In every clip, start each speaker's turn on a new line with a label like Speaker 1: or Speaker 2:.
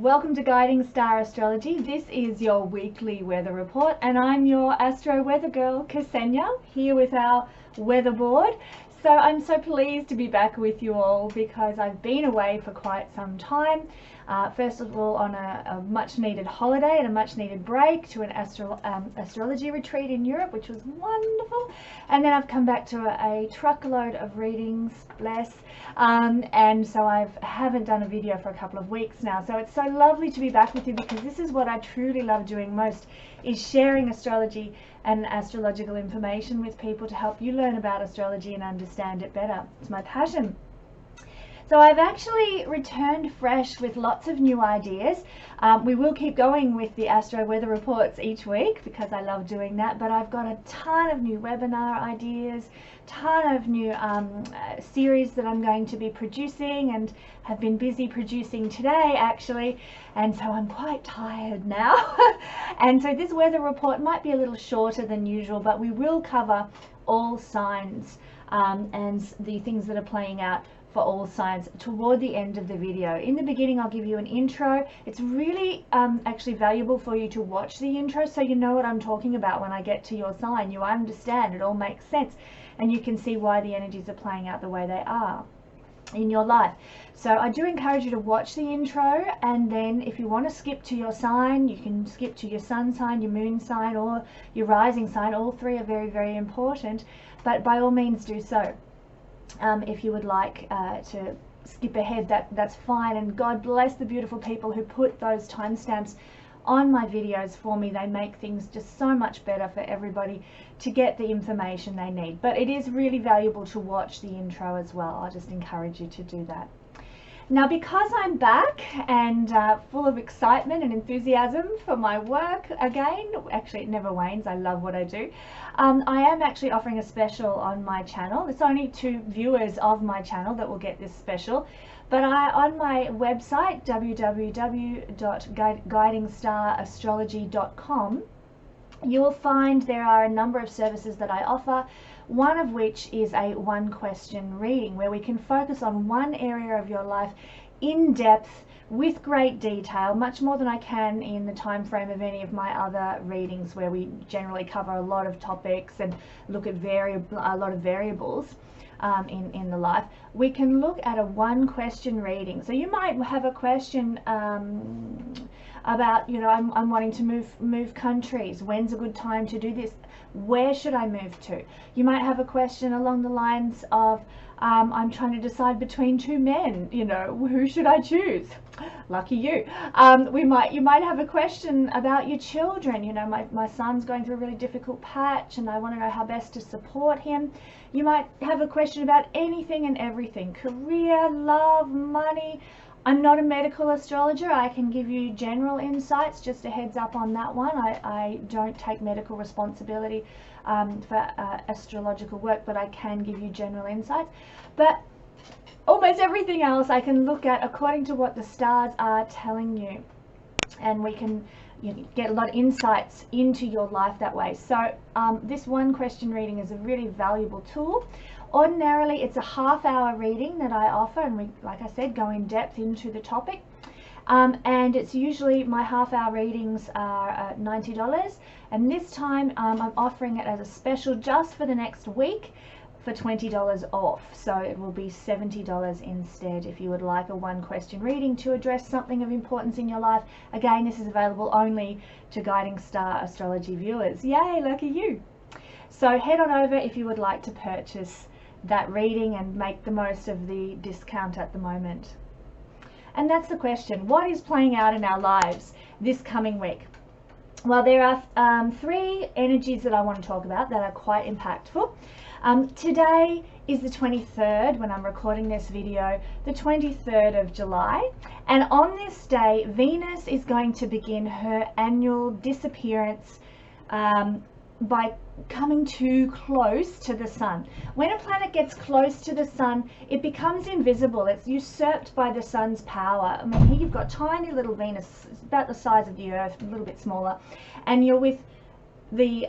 Speaker 1: Welcome to Guiding Star Astrology. This is your weekly weather report, and I'm your Astro Weather girl, Kesenya, here with our weather board. So I'm so pleased to be back with you all because I've been away for quite some time. First of all, on a much needed holiday and a much needed break to an astrology retreat in Europe, which was wonderful. And then I've come back to a truckload of readings, bless. And so I haven't done a video for a couple of weeks now. So it's so lovely to be back with you because this is what I truly love doing most, is sharing astrology and astrological information with people to help you learn about astrology and understand it better. It's my passion. So I've actually returned fresh with lots of new ideas. We will keep going with the Astro Weather Reports each week because I love doing that, but I've got a ton of new webinar ideas, ton of new series that I'm going to be producing and have been busy producing today actually, and so I'm quite tired now. And so this weather report might be a little shorter than usual, but we will cover all signs and the things that are playing out for all signs toward the end of the video. In the beginning, I'll give you an intro. It's really actually valuable for you to watch the intro so you know what I'm talking about when I get to your sign. You understand, it all makes sense, and you can see why the energies are playing out the way they are in your life. So I do encourage you to watch the intro, and then if you want to skip to your sign, you can skip to your sun sign, your moon sign, or your rising sign. All three are very, very important, but by all means do so. If you would like to skip ahead, that's fine, and God bless the beautiful people who put those timestamps on my videos for me. They make things just so much better for everybody to get the information they need. But it is really valuable to watch the intro as well. I'll just encourage you to do that. Now, because I'm back and full of excitement and enthusiasm for my work again, actually it never wanes, I love what I do, I am actually offering a special on my channel. It's only 2 viewers of my channel that will get this special, but on my website, www.guidingstar.astrology.com, you will find there are a number of services that I offer, one of which is a 1-question reading where we can focus on one area of your life in depth with great detail, much more than I can in the time frame of any of my other readings where we generally cover a lot of topics and look at a lot of variables in the life. We can look at a 1-question reading. So you might have a question about, I'm wanting to move countries. When's a good time to do this? Where should I move to? You might have a question along the lines of, I'm trying to decide between 2 men, who should I choose? Lucky you. You might have a question about your children. My son's going through a really difficult patch and I want to know how best to support him. You might have a question about anything and everything: career, love, money. I'm not a medical astrologer. I can give you general insights, just a heads up on that one. I don't take medical responsibility for astrological work, but I can give you general insights. But almost everything else I can look at according to what the stars are telling you, and we can get a lot of insights into your life that way. So this 1-question reading is a really valuable tool. Ordinarily, it's a half-hour reading that I offer, and we, like I said, go in depth into the topic. And it's usually, my half-hour readings are $90, and this time I'm offering it as a special just for the next week for $20 off. So it will be $70 instead if you would like a 1-question reading to address something of importance in your life. Again, this is available only to Guiding Star Astrology viewers. Yay, lucky you. So head on over if you would like to purchase that reading and make the most of the discount at the moment. And that's the question: what is playing out in our lives this coming week? Well, there are 3 energies that I want to talk about that are quite impactful. Today is the 23rd, when I'm recording this video, the 23rd of July, and on this day Venus is going to begin her annual disappearance by coming too close to the sun. When a planet gets close to the sun, it becomes invisible. It's usurped by the sun's power. I mean, here you've got tiny little Venus, it's about the size of the Earth, a little bit smaller, and you're with the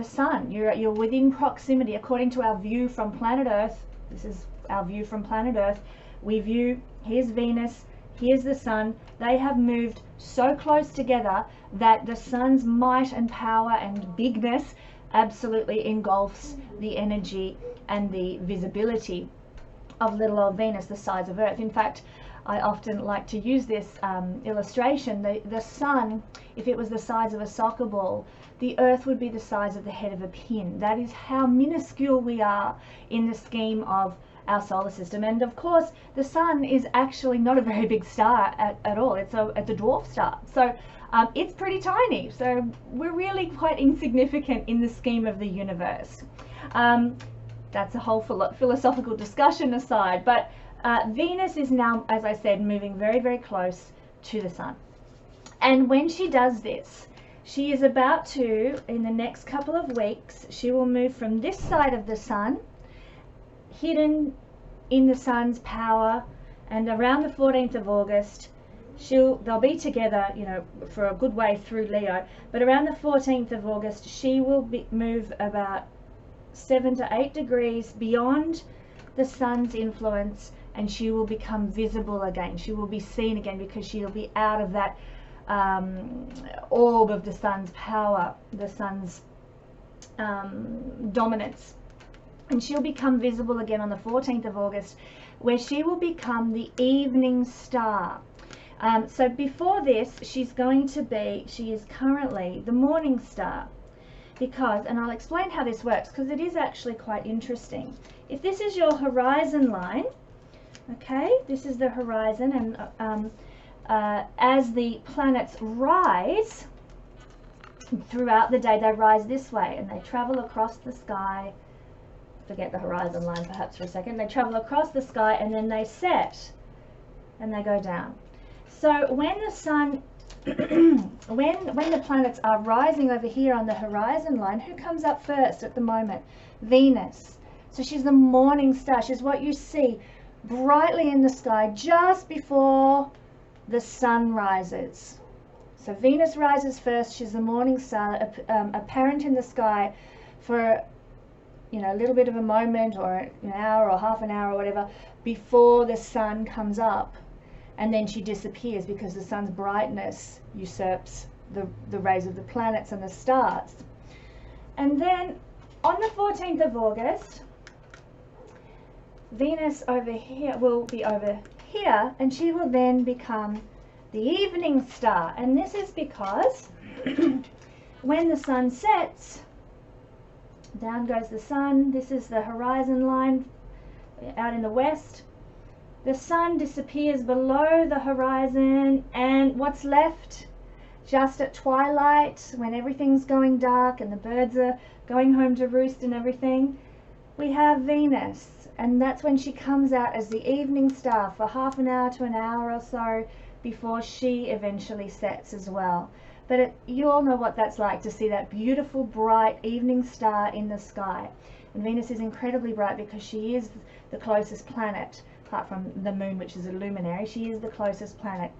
Speaker 1: sun. You're within proximity. According to our view from planet Earth, this is our view from planet Earth, we view, here's Venus, Here's the sun. They have moved so close together that the sun's might and power and bigness absolutely engulfs the energy and the visibility of little old Venus, the size of Earth. In fact, I often like to use this illustration. The sun, if it was the size of a soccer ball, the Earth would be the size of the head of a pin. That is how minuscule we are in the scheme of our solar system. And of course, the sun is actually not a very big star at all. It's a dwarf star. So it's pretty tiny. So we're really quite insignificant in the scheme of the universe. That's a whole philosophical discussion aside. But Venus is now, as I said, moving very, very close to the sun. And when she does this, she is about to, in the next couple of weeks, she will move from this side of the sun, hidden in the sun's power, and around the 14th of August, they'll be together, you know, for a good way through Leo, but around the 14th of August, she will move about 7 to 8 degrees beyond the sun's influence, and she will become visible again. She will be seen again because she'll be out of that orb of the sun's power, the sun's dominance. And she'll become visible again on the 14th of August, where she will become the evening star. So before this, she is currently the morning star. Because, and I'll explain how this works, because it is actually quite interesting. If this is your horizon line, okay, this is the horizon, and as the planets rise throughout the day, they rise this way, and they travel across the sky. Forget the horizon line perhaps for a second. They travel across the sky, and then they set, and they go down. So when the sun, when the planets are rising over here on the horizon line, who comes up first at the moment? Venus. So she's the morning star. She's what you see brightly in the sky just before the sun rises. So Venus rises first. She's the morning star, apparent in the sky for, you know, a little bit of a moment, or an hour or half an hour or whatever, before the sun comes up, and then she disappears because the sun's brightness usurps the rays of the planets and the stars. And then on the 14th of August, Venus over here will be over here, and she will then become the evening star. And this is because when the sun sets, down goes the sun. This is the horizon line out in the west. The sun disappears below the horizon, and what's left just at twilight, when everything's going dark and the birds are going home to roost and everything, we have Venus. And that's when she comes out as the evening star for half an hour to an hour or so before she eventually sets as well. But you all know what that's like, to see that beautiful bright evening star in the sky. And Venus is incredibly bright because she is the closest planet, apart from the moon, which is a luminary. She is the closest planet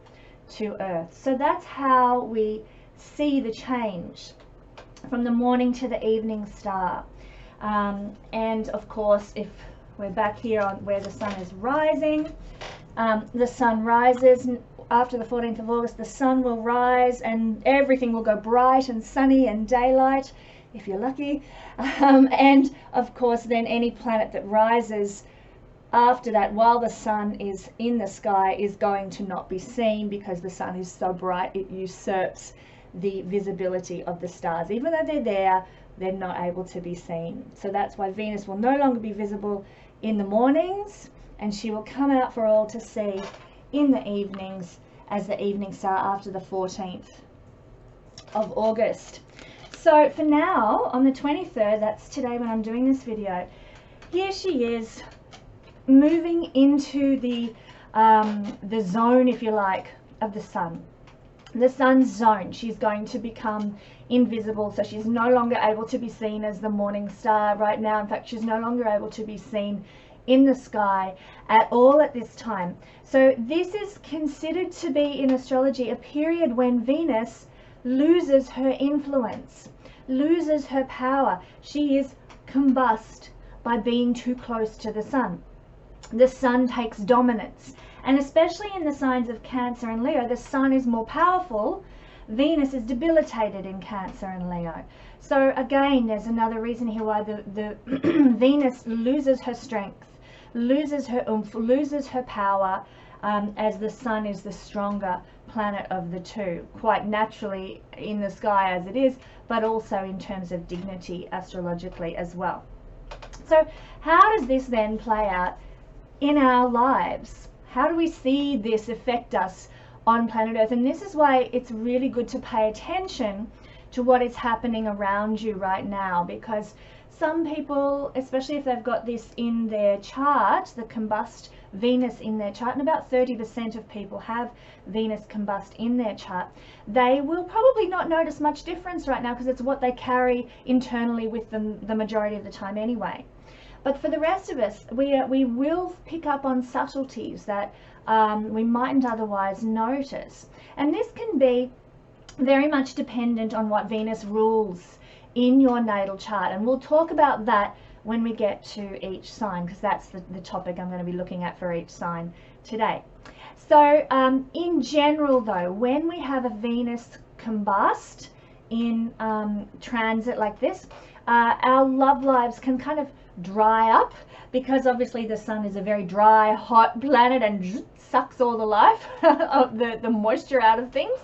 Speaker 1: to Earth. So that's how we see the change from the morning to the evening star. And of course, if we're back here on where the sun is rising, the sun rises after the 14th of August. The sun will rise and everything will go bright and sunny and daylight, if you're lucky. And of course, then any planet that rises after that, while the sun is in the sky, is going to not be seen because the sun is so bright it usurps the visibility of the stars. Even though they're there, they're not able to be seen. So that's why Venus will no longer be visible in the mornings, and she will come out for all to see in the evenings as the evening star after the 14th of August. So for now, on the 23rd, that's today when I'm doing this video, here she is moving into the zone, if you like, of the sun. The sun's zone. She's going to become invisible, so she's no longer able to be seen as the morning star right now. In fact, she's no longer able to be seen in the sky at all at this time. So this is considered to be, in astrology, a period when Venus loses her influence, loses her power. She is combust by being too close to the sun. The sun takes dominance, And especially in the signs of Cancer and Leo, the sun is more powerful. Venus is debilitated in Cancer and Leo. So again, there's another reason here why the Venus loses her strength, loses her oomph, loses her power, as the sun is the stronger planet of the two, quite naturally in the sky as it is, but also in terms of dignity astrologically as well. So how does this then play out in our lives? How do we see this affect us on planet Earth? And this is why it's really good to pay attention to what is happening around you right now, because some people, especially if they've got this in their chart, the combust Venus in their chart, and about 30% of people have Venus combust in their chart, they will probably not notice much difference right now because it's what they carry internally with them the majority of the time anyway. But for the rest of us, we will pick up on subtleties that we mightn't otherwise notice. And this can be very much dependent on what Venus rules in your natal chart. And we'll talk about that when we get to each sign, because that's the topic I'm going to be looking at for each sign today. So in general though, when we have a Venus combust in transit like this, our love lives can kind of dry up, because obviously the sun is a very dry, hot planet and sucks all the life of the moisture out of things,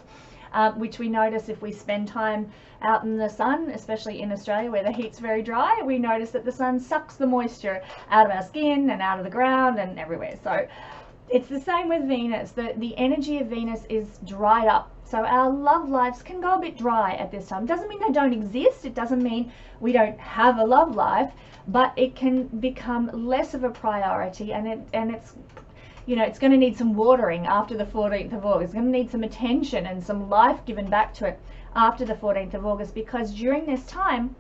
Speaker 1: which we notice if we spend time out in the sun, especially in Australia where the heat's very dry. We notice that the sun sucks the moisture out of our skin and out of the ground and everywhere. So it's the same with Venus. The energy of Venus is dried up. So our love lives can go a bit dry at this time. It doesn't mean they don't exist. It doesn't mean we don't have a love life, but it can become less of a priority, and it's you know, it's going to need some watering after the 14th of August. It's going to need some attention and some life given back to it after the 14th of August, because during this time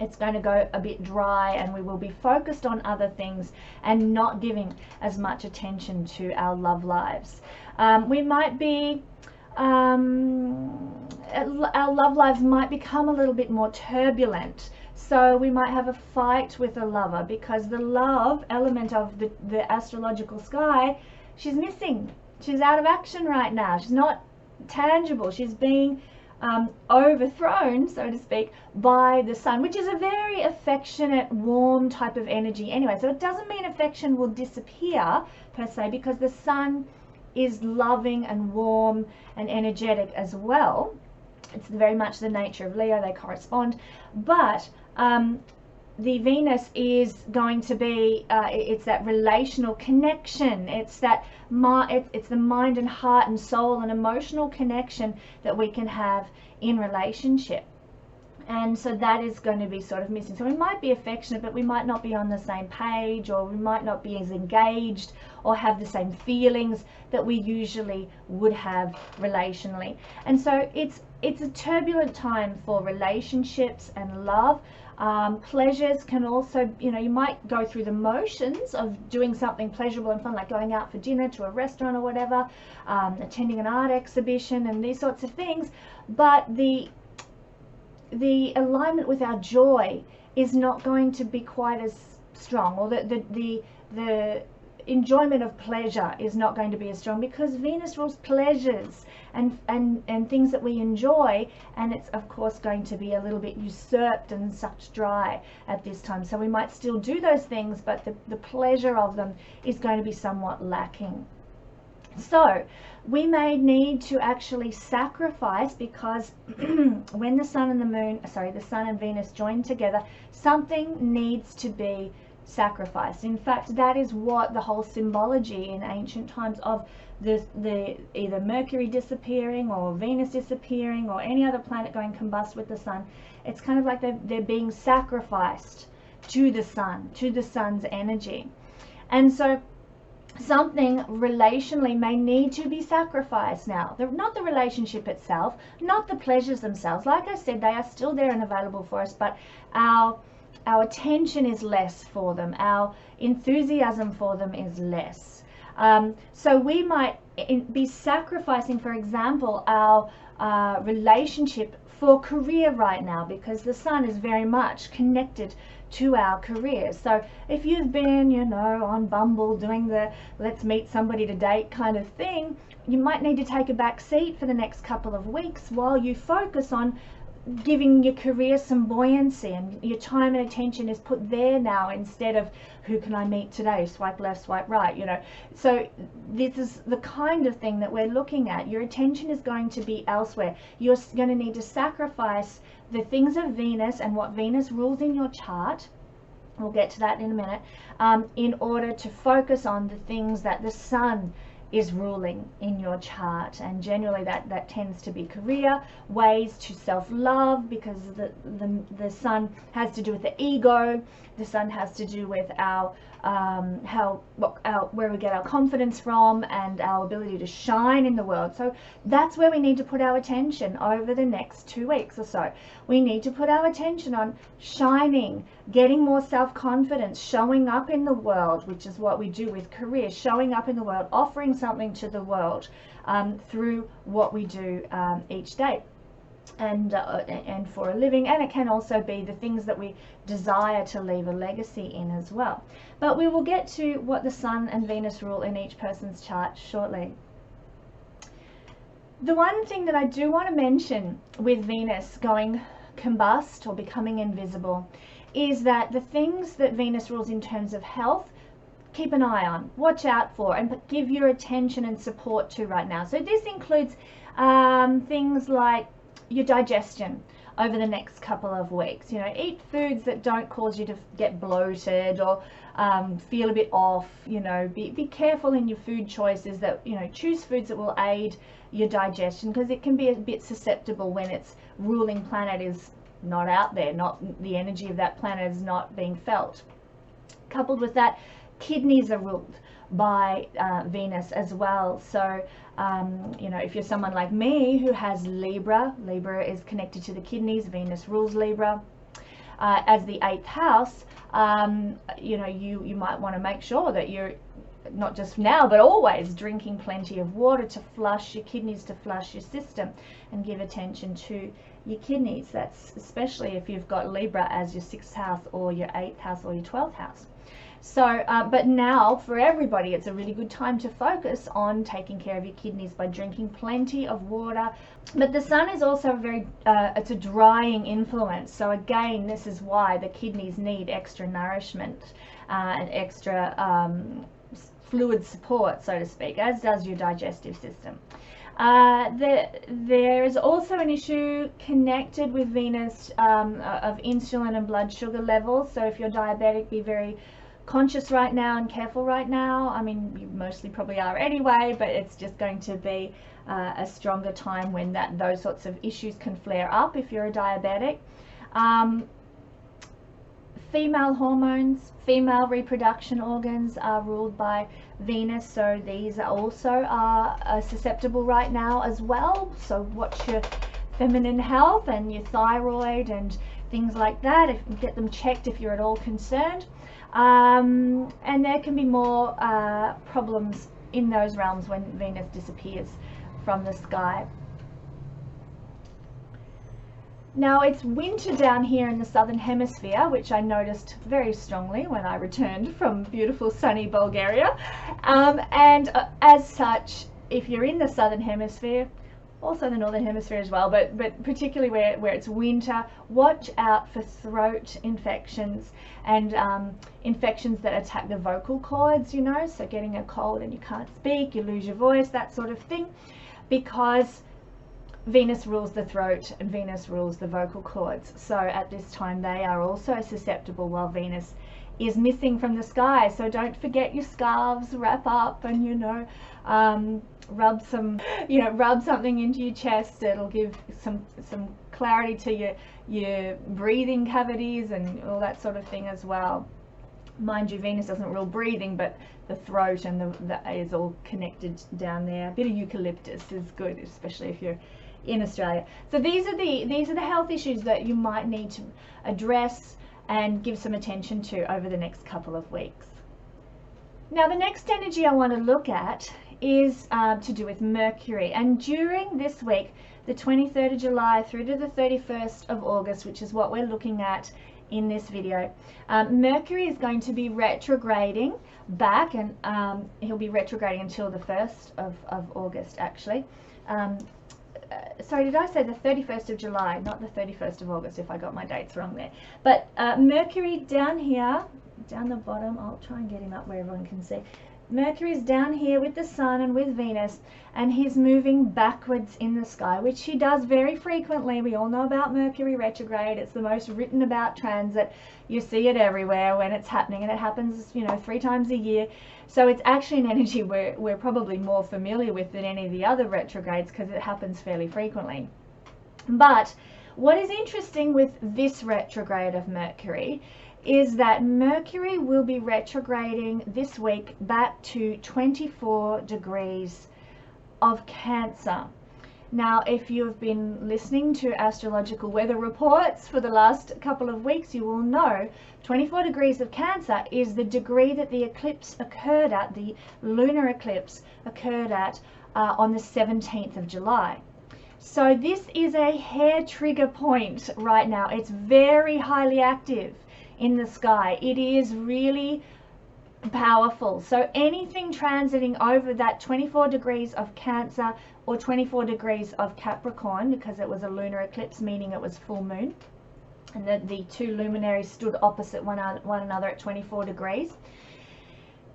Speaker 1: it's going to go a bit dry and we will be focused on other things and not giving as much attention to our love lives. We might be our love lives might become a little bit more turbulent. So we might have a fight with a lover because the love element of the astrological sky, she's missing. She's out of action right now. She's not tangible. She's being overthrown, so to speak, by the sun, which is a very affectionate, warm type of energy anyway. So it doesn't mean affection will disappear per se, because the sun is loving and warm and energetic as well. It's very much the nature of Leo, they correspond, but the Venus is going to be, it's that relational connection, it's that it's the mind and heart and soul and emotional connection that we can have in relationship. And so that is going to be sort of missing. So we might be affectionate, but we might not be on the same page, or we might not be as engaged or have the same feelings that we usually would have relationally. And so it's a turbulent time for relationships and love. Pleasures can also, you know, you might go through the motions of doing something pleasurable and fun, like going out for dinner to a restaurant or whatever, attending an art exhibition and these sorts of things. But the alignment with our joy is not going to be quite as strong, or the enjoyment of pleasure is not going to be as strong, because Venus rules pleasures and things that we enjoy, and it's of course going to be a little bit usurped and sucked dry at this time. So we might still do those things, but the pleasure of them is going to be somewhat lacking. So we may need to actually sacrifice, because when the sun and the sun and Venus join together, something needs to be sacrificed. In fact, that is what the whole symbology in ancient times of the either Mercury disappearing or Venus disappearing or any other planet going combust with the sun, it's kind of like they're being sacrificed to the sun, to the sun's energy. And so something relationally may need to be sacrificed now. Not the relationship itself, not the pleasures themselves. Like I said, they are still there and available for us, but our attention is less for them. Our enthusiasm for them is less. So we might be sacrificing, for example, our relationship for career right now, because the sun is very much connected to our careers. So if you've been, you know, on Bumble doing the let's meet somebody to date kind of thing, you might need to take a back seat for the next couple of weeks while you focus on giving your career some buoyancy, and your time and attention is put there now instead of who can I meet today, swipe left, swipe right, you know. So this is the kind of thing that we're looking at. Your attention is going to be elsewhere. You're going to need to sacrifice the things of Venus and what Venus rules in your chart, we'll get to that in a minute, in order to focus on the things that the sun is ruling in your chart. And generally that tends to be career, ways to self-love, because the sun has to do with the ego. The sun has to do with our where we get our confidence from and our ability to shine in the world. So that's where we need to put our attention over the next 2 weeks or so. We need to put our attention on shining, getting more self-confidence, showing up in the world, which is what we do with career, showing up in the world, offering something to the world through what we do each day and for a living. And it can also be the things that we desire to leave a legacy in as well. But we will get to what the sun and Venus rule in each person's chart shortly. The one thing that I do want to mention with Venus going combust or becoming invisible is that the things that Venus rules in terms of health, keep an eye on, watch out for, and give your attention and support to right now. So this includes things like your digestion over the next couple of weeks. You know, eat foods that don't cause you to get bloated or feel a bit off. You know, be careful in your food choices, that, you know, choose foods that will aid your digestion, because it can be a bit susceptible when its ruling planet is not out there, not the energy of that planet is not being felt. Coupled with that, kidneys are ruled by Venus as well. So you know, if you're someone like me who has Libra is connected to the kidneys. Venus rules Libra as the 8th house. You know, you might want to make sure that you're not just now but always drinking plenty of water to flush your kidneys, to flush your system, and give attention to your kidneys. That's especially if you've got Libra as your 6th house or your 8th house or your 12th house. So, but now for everybody, it's a really good time to focus on taking care of your kidneys by drinking plenty of water. But the sun is also very, it's a drying influence. So again, this is why the kidneys need extra nourishment and extra fluid support, so to speak, as does your digestive system. There is also an issue connected with Venus of insulin and blood sugar levels. So if you're diabetic, be very conscious right now and careful right now. I mean, you mostly probably are anyway, but it's just going to be a stronger time when those sorts of issues can flare up if you're a diabetic. Female hormones, female reproduction organs are ruled by Venus, so these also are susceptible right now as well. So watch your feminine health and your thyroid and things like that. Get them checked if you're at all concerned. And there can be more problems in those realms when Venus disappears from the sky. Now it's winter down here in the southern hemisphere, which I noticed very strongly when I returned from beautiful sunny Bulgaria. And as such, if you're in the southern hemisphere, also the northern hemisphere as well, but particularly where it's winter, watch out for throat infections and infections that attack the vocal cords, you know, so getting a cold and you can't speak, you lose your voice, that sort of thing, because Venus rules the throat and Venus rules the vocal cords. So at this time they are also susceptible while Venus is missing from the sky. So don't forget your scarves, wrap up, and, you know, rub something into your chest. It'll give some clarity to your breathing cavities and all that sort of thing as well. Mind you, Venus doesn't rule breathing, but the throat and the is all connected down there. A bit of eucalyptus is good, especially if you're in Australia. So these are the health issues that you might need to address and give some attention to over the next couple of weeks. Now the next energy I want to look at is to do with Mercury. And during this week, the 23rd of July through to the 31st of August, which is what we're looking at in this video, Mercury is going to be retrograding back, and he'll be retrograding until the 1st of August actually. Sorry, did I say the 31st of July, not the 31st of August, if I got my dates wrong there. But Mercury down here, down the bottom, I'll try and get him up where everyone can see. Mercury's down here with the Sun and with Venus, and he's moving backwards in the sky, which he does very frequently. We all know about Mercury retrograde. It's the most written about transit. You see it everywhere when it's happening, and it happens, you know, 3 times a year. So it's actually an energy we're probably more familiar with than any of the other retrogrades, because it happens fairly frequently. But what is interesting with this retrograde of Mercury is that Mercury will be retrograding this week back to 24 degrees of Cancer. Now, if you've been listening to astrological weather reports for the last couple of weeks, you will know 24 degrees of Cancer is the degree that the eclipse occurred at, the lunar eclipse occurred at on the 17th of July. So this is a hair trigger point right now. It's very highly active in the sky. It is really powerful. So anything transiting over that 24 degrees of Cancer or 24 degrees of Capricorn, because it was a lunar eclipse, meaning it was full moon, and the 2 luminaries stood opposite one another at 24 degrees.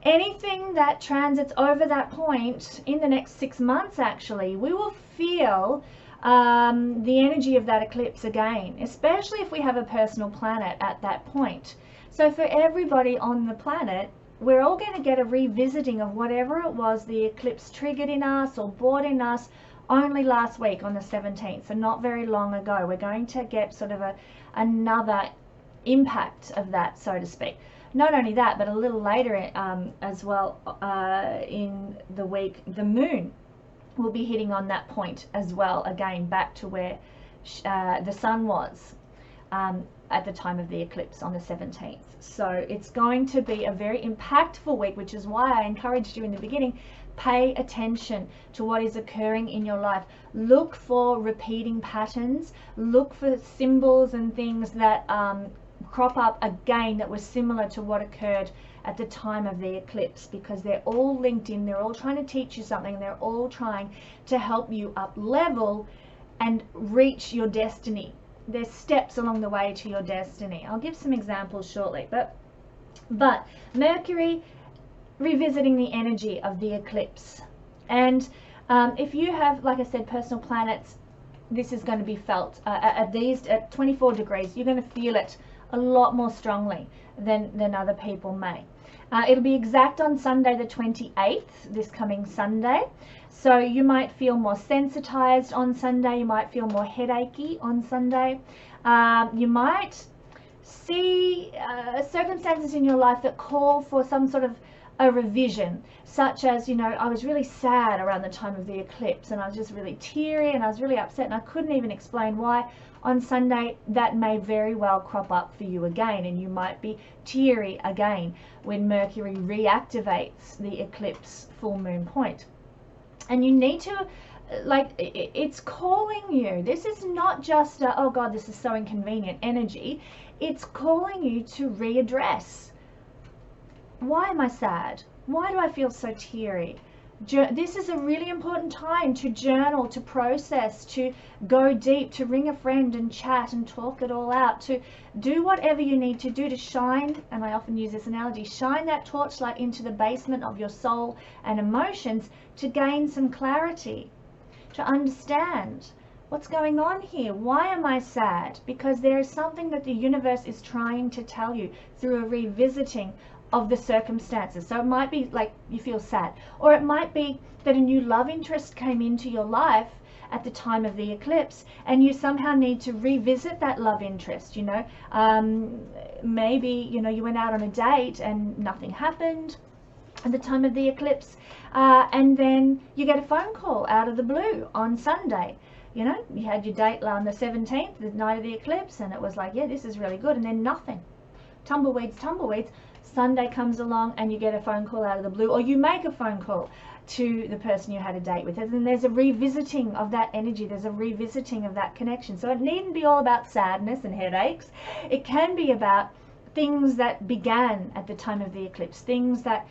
Speaker 1: Anything that transits over that point in the next 6 months, actually, we will feel the energy of that eclipse again, especially if we have a personal planet at that point. So for everybody on the planet, we're all going to get a revisiting of whatever it was the eclipse triggered in us or brought in us only last week on the 17th, so not very long ago. We're going to get sort of another impact of that, so to speak. Not only that, but a little later as well in the week, the moon will be hitting on that point as well, again back to where the Sun was at the time of the eclipse on the 17th. So it's going to be a very impactful week, which is why I encouraged you in the beginning, pay attention to what is occurring in your life. Look for repeating patterns, look for symbols and things that crop up again that were similar to what occurred at the time of the eclipse, because they're all linked in, they're all trying to teach you something, they're all trying to help you up level and reach your destiny. There's steps along the way to your destiny. I'll give some examples shortly, but Mercury revisiting the energy of the eclipse. And if you have, like I said, personal planets, this is going to be felt at 24 degrees. You're going to feel it a lot more strongly than other people may. It'll be exact on Sunday the 28th, this coming Sunday. So you might feel more sensitized on Sunday. You might feel more headachy on Sunday. You might see circumstances in your life that call for some sort of a revision, such as, you know, I was really sad around the time of the eclipse, and I was just really teary, and I was really upset, and I couldn't even explain why. On Sunday, that may very well crop up for you again, and you might be teary again when Mercury reactivates the eclipse full moon point. And you need to, like, it's calling you. This is not just a, oh God, this is so inconvenient energy. It's calling you to readdress. Why am I sad? Why do I feel so teary? This is a really important time to journal, to process, to go deep, to ring a friend and chat and talk it all out, to do whatever you need to do to shine, and I often use this analogy, shine that torchlight into the basement of your soul and emotions to gain some clarity, to understand what's going on here. Why am I sad? Because there is something that the universe is trying to tell you through a revisiting of the circumstances. So it might be like you feel sad, or it might be that a new love interest came into your life at the time of the eclipse, and you somehow need to revisit that love interest. You know, maybe, you know, you went out on a date and nothing happened at the time of the eclipse, and then you get a phone call out of the blue on Sunday. You know, you had your date on the 17th, the night of the eclipse, and it was like, yeah, this is really good, and then nothing. tumbleweeds, Sunday comes along and you get a phone call out of the blue, or you make a phone call to the person you had a date with, and then there's a revisiting of that energy, there's a revisiting of that connection. So it needn't be all about sadness and headaches. It can be about things that began at the time of the eclipse, things that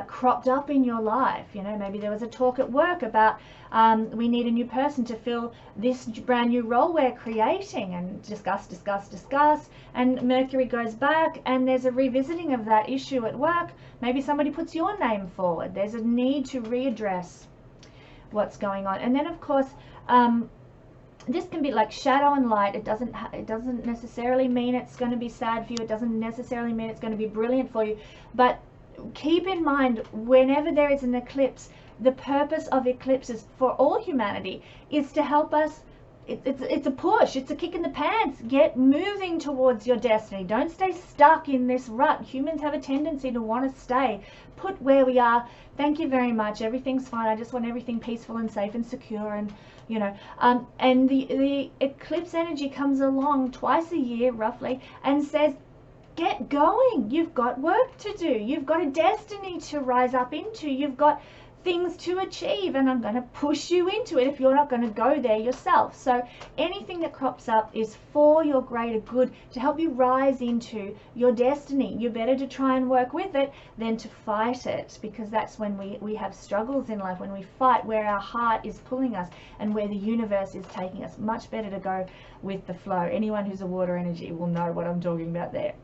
Speaker 1: cropped up in your life. You know, maybe there was a talk at work about we need a new person to fill this brand new role we're creating, and discuss, and Mercury goes back and there's a revisiting of that issue at work. Maybe somebody puts your name forward. There's a need to readdress what's going on. And then of course this can be like shadow and light. It doesn't necessarily mean it's going to be sad for you. It doesn't necessarily mean it's going to be brilliant for you. But keep in mind, whenever there is an eclipse, the purpose of eclipses for all humanity is to help us. It's a push, it's a kick in the pants. Get moving towards your destiny. Don't stay stuck in this rut. Humans have a tendency to want to stay put where we are. Thank you very much, everything's fine, I just want everything peaceful and safe and secure, and you know, and the eclipse energy comes along twice a year roughly and says, get going, you've got work to do, you've got a destiny to rise up into, you've got things to achieve, and I'm going to push you into it if you're not going to go there yourself. So anything that crops up is for your greater good, to help you rise into your destiny. You're better to try and work with it than to fight it, because that's when we have struggles in life, when we fight where our heart is pulling us and where the universe is taking us. Much better to go with the flow. Anyone who's a water energy will know what I'm talking about there.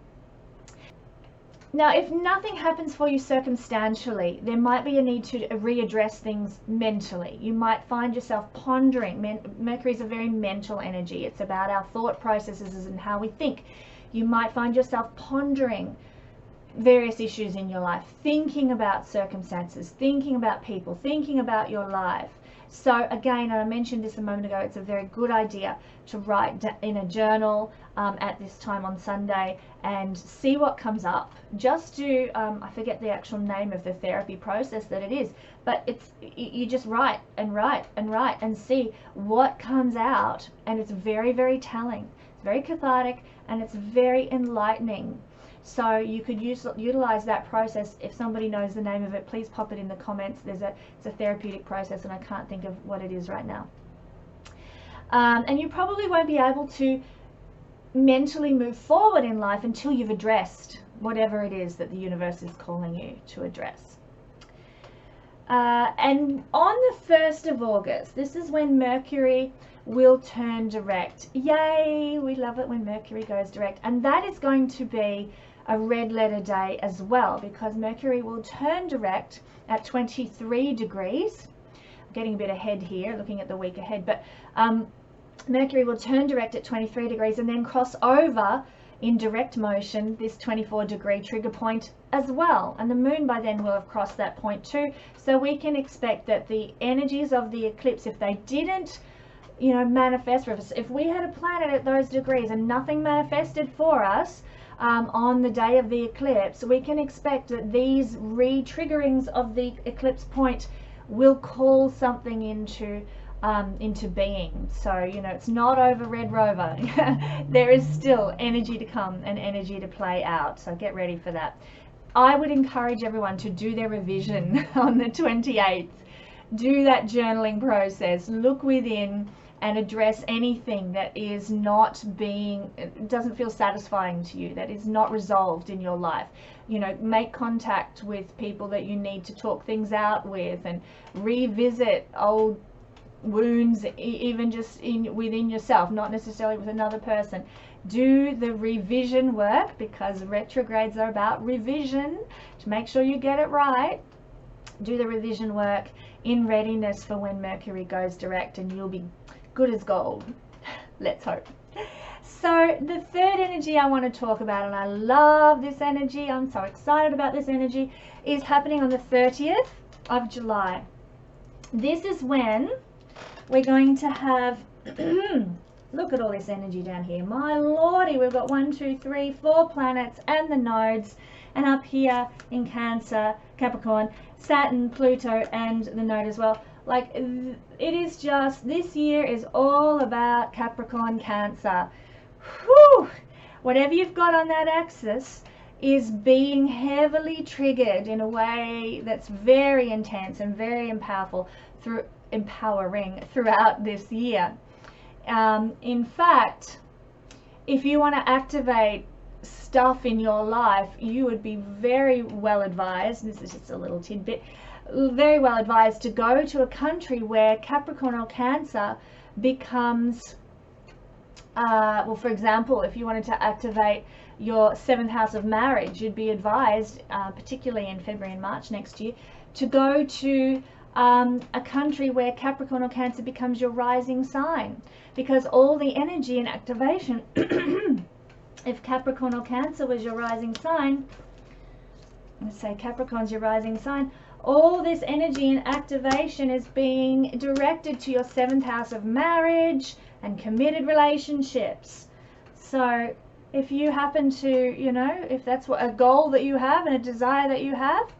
Speaker 1: Now, if nothing happens for you circumstantially, there might be a need to readdress things mentally. You might find yourself pondering. Mercury is a very mental energy. It's about our thought processes and how we think. You might find yourself pondering various issues in your life, thinking about circumstances, thinking about people, thinking about your life. So again, and I mentioned this a moment ago, it's a very good idea to write in a journal at this time on Sunday and see what comes up. Just do, I forget the actual name of the therapy process that it is, but it's, you just write and write and write and see what comes out, and it's very, very telling. It's very cathartic and it's very enlightening. So you could utilize that process. If somebody knows the name of it, please pop it in the comments. It's a therapeutic process and I can't think of what it is right now. And you probably won't be able to mentally move forward in life until you've addressed whatever it is that the universe is calling you to address. And on the 1st of August, this is when Mercury will turn direct. Yay! We love it when Mercury goes direct. And that is going to be a red letter day as well, because Mercury will turn direct at 23 degrees. I'm getting a bit ahead here, looking at the week ahead, but Mercury will turn direct at 23 degrees and then cross over in direct motion this 24-degree trigger point as well. And the moon by then will have crossed that point too. So we can expect that the energies of the eclipse, if they didn't, you know, manifest for us, if we had a planet at those degrees and nothing manifested for us on the day of the eclipse, we can expect that these re-triggerings of the eclipse point will call something into being. So, you know, it's not over, Red Rover. There is still energy to come and energy to play out. So get ready for that. I would encourage everyone to do their revision on the 28th. Do that journaling process. Look within and address anything that is not being, doesn't feel satisfying to you, that is not resolved in your life. You know, make contact with people that you need to talk things out with, and revisit old wounds, even just within yourself, not necessarily with another person. Do the revision work, because retrogrades are about revision, to make sure you get it right. Do the revision work in readiness for when Mercury goes direct, and you'll be good as gold. Let's hope. So the third energy I want to talk about, and I love this energy, I'm so excited about this energy, is happening on the 30th of July. This is when we're going to have, look at all this energy down here. My lordy, we've got 1, 2, 3, 4 planets and the nodes, and up here in Cancer, Capricorn, Saturn, Pluto, and the node as well. Like, it is just, this year is all about Capricorn, Cancer. Whew! whatever you've got on that axis is being heavily triggered in a way that's very intense and very empowering throughout this year. In fact, if you want to activate stuff in your life, you would be very well advised, this is just a little tidbit, very well advised to go to a country where Capricorn or Cancer becomes, well, for example, if you wanted to activate your 7th house of marriage, you'd be advised, particularly in February and March next year, to go to a country where Capricorn or Cancer becomes your rising sign, because all the energy and activation, if Capricorn or Cancer was your rising sign, let's say Capricorn's your rising sign, all this energy and activation is being directed to your 7th house of marriage and committed relationships. So if you happen to, you know, if that's what a goal that you have and a desire that you have,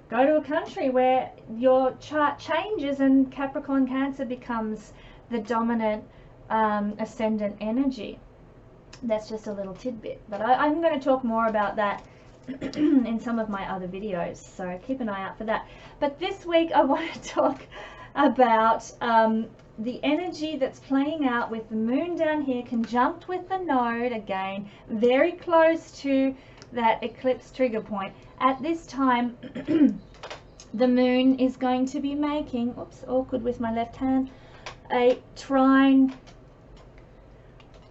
Speaker 1: go to a country where your chart changes and Capricorn Cancer becomes the dominant ascendant energy. That's just a little tidbit, but I'm going to talk more about that in some of my other videos, so keep an eye out for that. But this week I want to talk about the energy that's playing out with the moon down here conjunct with the node, again very close to that eclipse trigger point. At this time the moon is going to be making, oops, awkward with my left hand, a trine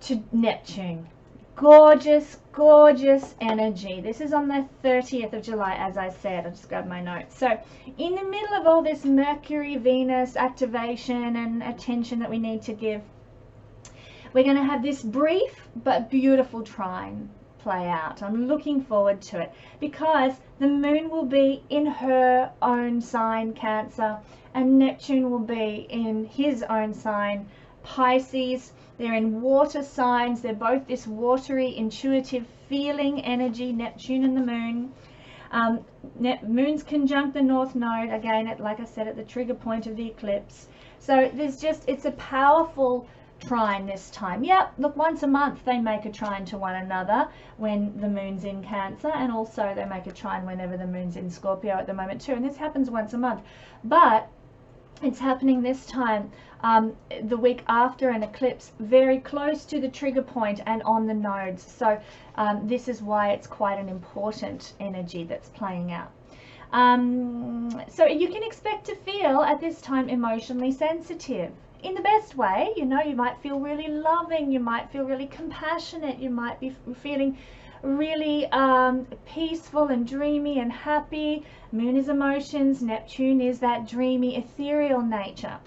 Speaker 1: to Neptune. Gorgeous, gorgeous energy. This is on the 30th of July, as I said. I'll just grab my notes. So in the middle of all this Mercury, Venus activation and attention that we need to give, we're going to have this brief but beautiful trine play out. I'm looking forward to it because the moon will be in her own sign, Cancer, and Neptune will be in his own sign, Pisces. They're in water signs. They're both this watery, intuitive, feeling energy, Neptune and the moon. Moon's conjunct the North Node, again, like I said, at the trigger point of the eclipse. So there's just, it's a powerful trine this time. Yep, look, once a month they make a trine to one another when the moon's in Cancer, and also they make a trine whenever the moon's in Scorpio at the moment too, and this happens once a month. But it's happening this time the week after an eclipse, very close to the trigger point and on the nodes. So this is why it's quite an important energy that's playing out. So you can expect to feel at this time emotionally sensitive in the best way. You know, you might feel really loving, you might feel really compassionate, you might be feeling really peaceful and dreamy and happy. Moon is emotions, Neptune is that dreamy, ethereal nature.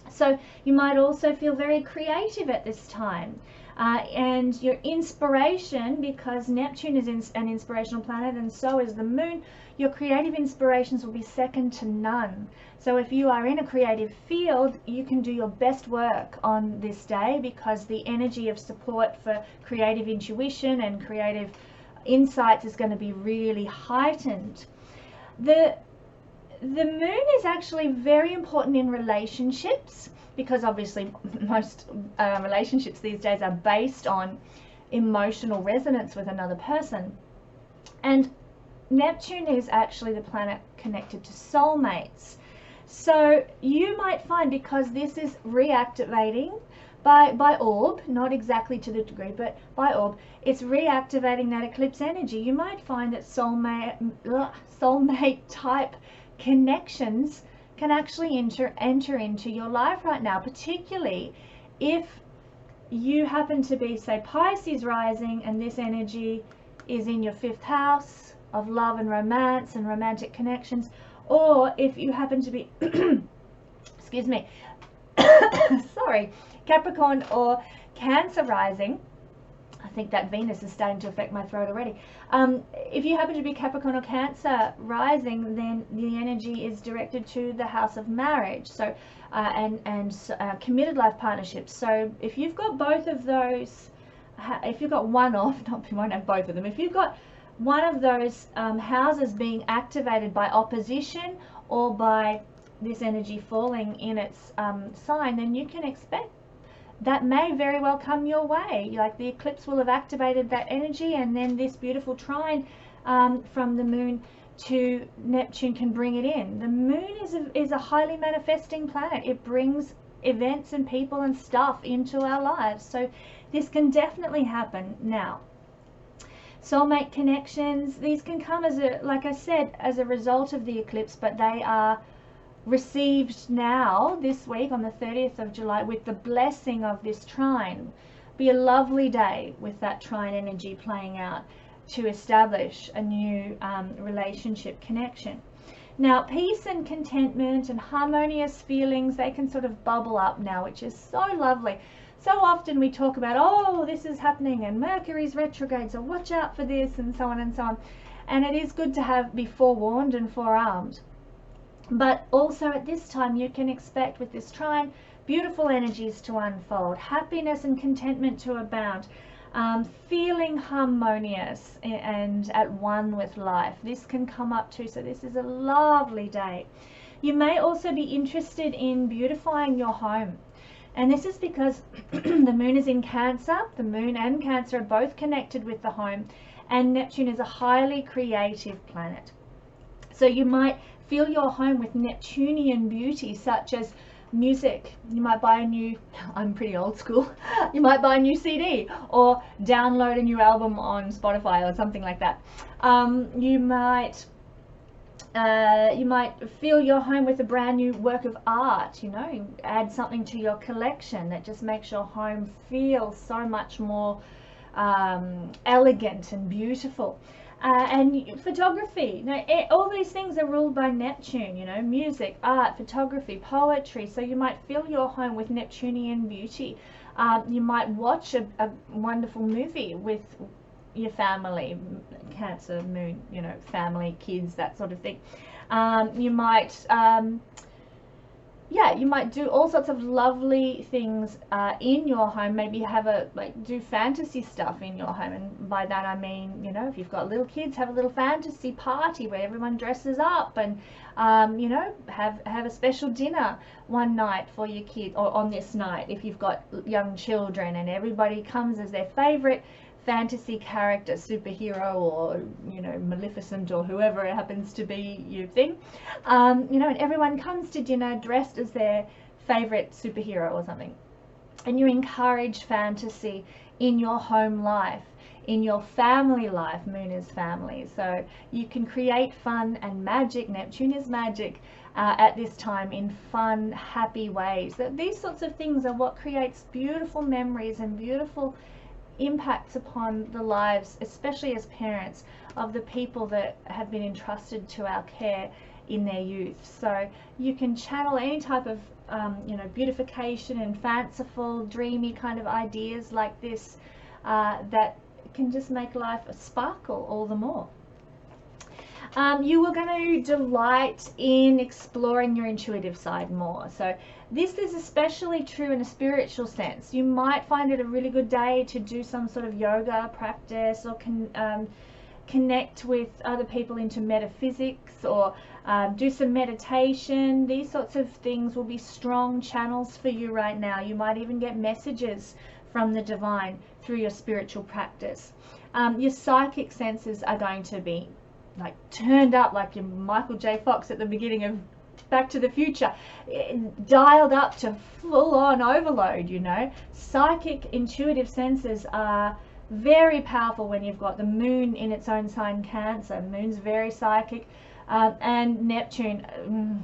Speaker 1: So you might also feel very creative at this time. And your inspiration, because Neptune is an inspirational planet and so is the moon, your creative inspirations will be second to none. So if you are in a creative field, you can do your best work on this day because the energy of support for creative intuition and creative insights is going to be really heightened. The moon is actually very important in relationships because obviously most relationships these days are based on emotional resonance with another person. And Neptune is actually the planet connected to soulmates. So you might find, because this is reactivating by orb, not exactly to the degree, but by orb, it's reactivating that eclipse energy. You might find that soulmate type connections can actually enter into your life right now, particularly if you happen to be, say, Pisces rising, and this energy is in your 5th house of love and romance and romantic connections, or if you happen to be excuse me sorry, Capricorn or Cancer rising. I think that Venus is starting to affect my throat already. If you happen to be Capricorn or Cancer rising, then the energy is directed to the house of marriage, so and committed life partnerships. So if you've got both of those, if you've got one of, you won't have both of them, if you've got one of those houses being activated by opposition or by this energy falling in its sign, then you can expect that may very well come your way. Like the eclipse will have activated that energy, and then this beautiful trine from the moon to Neptune can bring it in. The moon is a highly manifesting planet. It brings events and people and stuff into our lives. So this can definitely happen now. Soulmate connections, these can come as a, like I said, as a result of the eclipse, but they are received now this week on the 30th of July with the blessing of this trine. Be a lovely day with that trine energy playing out to establish a new relationship connection. Now, peace and contentment and harmonious feelings, they can sort of bubble up now, which is so lovely. So often we talk about, oh, this is happening and Mercury's retrograde, so watch out for this, and so on and so on. And it is good to be forewarned and forearmed. But also at this time you can expect with this trine beautiful energies to unfold, happiness and contentment to abound, feeling harmonious and at one with life. This can come up too, so this is a lovely day. You may also be interested in beautifying your home, and this is because the moon is in Cancer. The moon and Cancer are both connected with the home, and Neptune is a highly creative planet. So you might fill your home with Neptunian beauty, such as music. You might buy a new, I'm pretty old school, you might buy a new CD or download a new album on Spotify or something like that. You might fill your home with a brand new work of art, you know, add something to your collection that just makes your home feel so much more elegant and beautiful. And photography, now, all these things are ruled by Neptune, you know, music, art, photography, poetry. So you might fill your home with Neptunian beauty. You might watch a wonderful movie with your family, Cancer, moon, you know, family, kids, that sort of thing. You might you might do all sorts of lovely things in your home. Maybe do fantasy stuff in your home, and by that I mean, you know, if you've got little kids, have a little fantasy party where everyone dresses up, and you know, have a special dinner one night for your kids, or on this night if you've got young children, and everybody comes as their favorite fantasy character, superhero, or, you know, Maleficent, or whoever it happens to be your thing, you know, and everyone comes to dinner dressed as their favorite superhero or something. And you encourage fantasy in your home life, in your family life. Moon is family, so you can create fun and magic. Neptune is magic at this time in fun, happy ways. That these sorts of things are what creates beautiful memories and beautiful impacts upon the lives, especially as parents, of the people that have been entrusted to our care in their youth. So you can channel any type of you know, beautification and fanciful, dreamy kind of ideas like this that can just make life a sparkle all the more. You are going to delight in exploring your intuitive side more. So this is especially true in a spiritual sense. You might find it a really good day to do some sort of yoga practice, or connect with other people into metaphysics, or do some meditation. These sorts of things will be strong channels for you right now. You might even get messages from the divine through your spiritual practice. Your psychic senses are going to be like turned up, like your Michael J. Fox at the beginning of Back to the Future, dialed up to full-on overload, you know. Psychic intuitive senses are very powerful when you've got the moon in its own sign, Cancer. Moon's very psychic, and Neptune,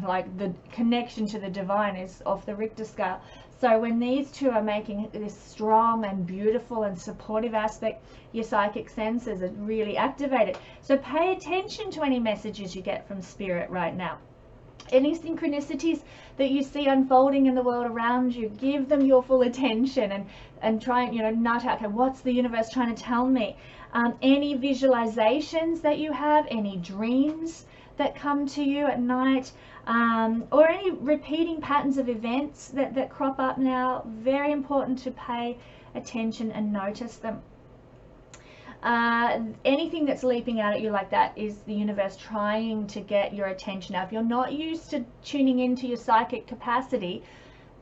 Speaker 1: like the connection to the divine, is off the Richter scale. So when these two are making this strong and beautiful and supportive aspect, your psychic senses are really activated. So pay attention to any messages you get from Spirit right now. Any synchronicities that you see unfolding in the world around you, give them your full attention, and try and, you know, nut out, okay, what's the universe trying to tell me? Any visualizations that you have, any dreams that come to you at night, or any repeating patterns of events that crop up now, very important to pay attention and notice them. Anything that's leaping out at you like that is the universe trying to get your attention. Now, if you're not used to tuning into your psychic capacity,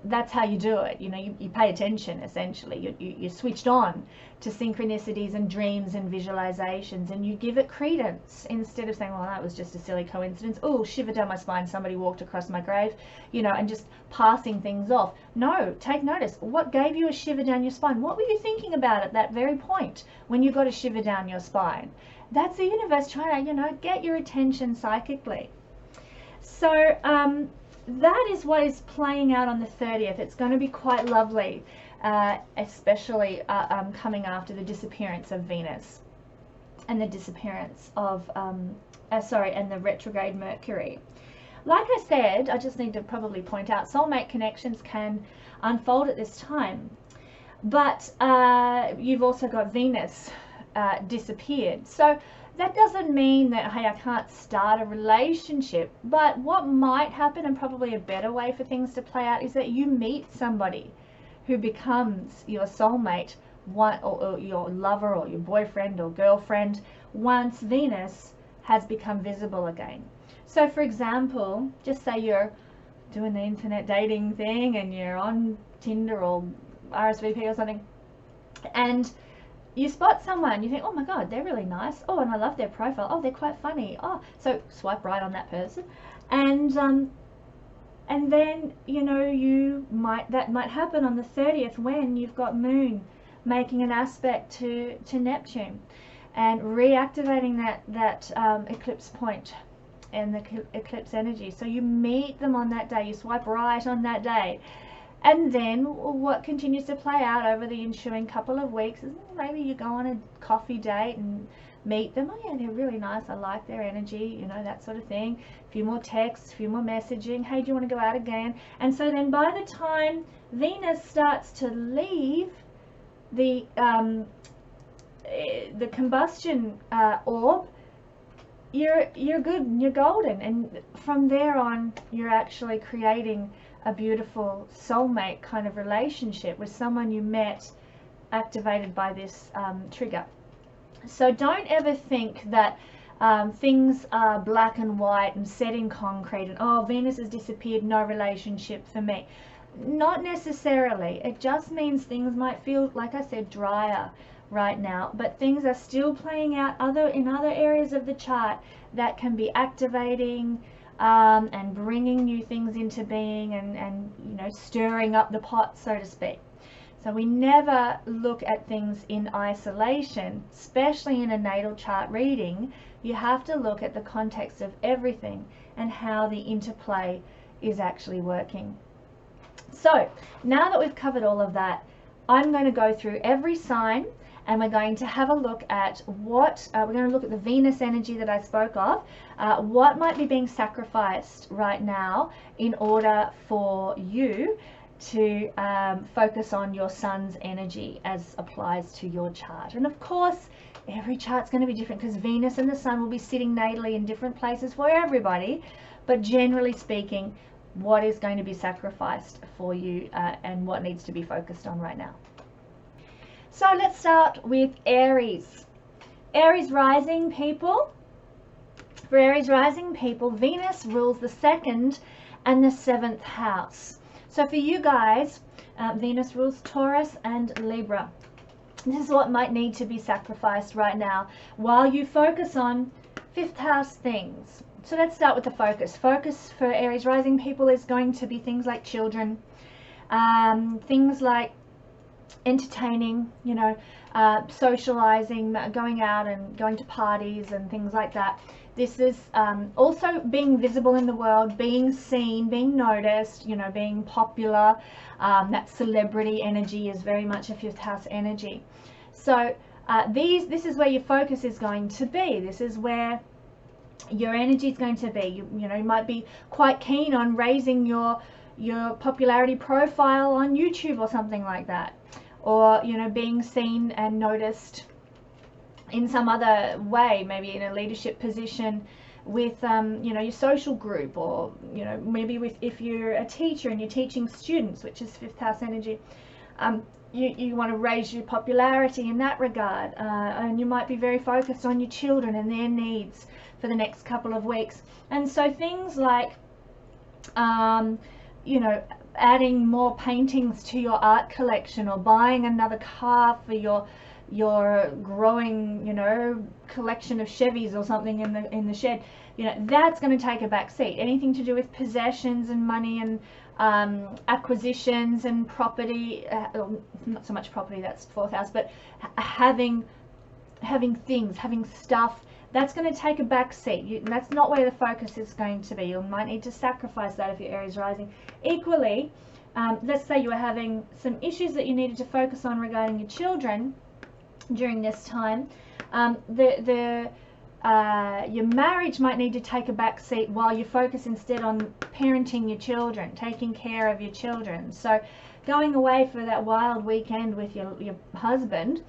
Speaker 1: that's how you do it. You know, you pay attention, essentially. You're switched on to synchronicities and dreams and visualizations, and you give it credence instead of saying, well, that was just a silly coincidence. Oh, shiver down my spine, somebody walked across my grave, you know, and just passing things off. No, take notice. What gave you a shiver down your spine? What were you thinking about at that very point when you got a shiver down your spine? That's the universe trying to, you know, get your attention psychically. So that is what is playing out on the 30th. It's going to be quite lovely, especially coming after the disappearance of Venus and the disappearance of, and the retrograde Mercury. Like I said, I just need to probably point out, soulmate connections can unfold at this time. But you've also got Venus disappeared. So that doesn't mean that, hey, I can't start a relationship. But what might happen, and probably a better way for things to play out, is that you meet somebody who becomes your soulmate, or your lover or your boyfriend or girlfriend, once Venus has become visible again. So for example, just say you're doing the internet dating thing and you're on Tinder or RSVP or something, and you spot someone, you think, oh my God, they're really nice. Oh, and I love their profile. Oh, they're quite funny. Oh, so swipe right on that person. And then, you know, that might happen on the 30th when you've got Moon making an aspect to Neptune and reactivating that eclipse point and the eclipse energy. So you meet them on that day, you swipe right on that day. And then what continues to play out over the ensuing couple of weeks is maybe you go on a coffee date and meet them. Oh yeah, they're really nice. I like their energy, you know, that sort of thing. A few more texts, a few more messaging. Hey, do you want to go out again? And so then by the time Venus starts to leave the combustion orb, you're good, you're golden. And from there on, you're actually creating a beautiful soulmate kind of relationship with someone you met activated by this trigger. So don't ever think that things are black and white and set in concrete and, oh, Venus has disappeared, no relationship for me. Not necessarily. It just means things might feel, like I said, drier right now, but things are still playing out in other areas of the chart that can be activating and bringing new things into being and you know, stirring up the pot, so to speak. So we never look at things in isolation, especially in a natal chart reading. You have to look at the context of everything and how the interplay is actually working. So now that we've covered all of that, I'm going to go through every sign and we're going to have a look at what, we're going to look at the Venus energy that I spoke of, what might be being sacrificed right now in order for you to focus on your sun's energy as applies to your chart. And of course, every chart's going to be different because Venus and the sun will be sitting natally in different places for everybody, but generally speaking, what is going to be sacrificed for you and what needs to be focused on right now. So let's start with Aries. Aries rising people. For Aries rising people, Venus rules the 2nd and the 7th house. So for you guys, Venus rules Taurus and Libra. This is what might need to be sacrificed right now while you focus on 5th house things. So let's start with the focus. Focus for Aries rising people is going to be things like children, things like entertaining, you know, socializing, going out and going to parties and things like that. This is also being visible in the world, being seen, being noticed, you know, being popular. That celebrity energy is very much a 5th house energy. So this is where your focus is going to be. This is where your energy is going to be. You know, you might be quite keen on raising your popularity profile on YouTube or something like that, or you know, being seen and noticed in some other way, maybe in a leadership position with you know, your social group, or you know, maybe with, if you're a teacher and you're teaching students, which is 5th house energy, you want to raise your popularity in that regard, and you might be very focused on your children and their needs for the next couple of weeks. And so things like you know, adding more paintings to your art collection, or buying another car for your growing, you know, collection of Chevys or something in the shed, you know, that's going to take a back seat. Anything to do with possessions and money and acquisitions and property, not so much property, that's fourth house, but having things, having stuff, that's going to take a back seat. That's not where the focus is going to be. You might need to sacrifice that if you're Aries rising. Equally, let's say you were having some issues that you needed to focus on regarding your children during this time. Your marriage might need to take a back seat while you focus instead on parenting your children, taking care of your children. So going away for that wild weekend with your husband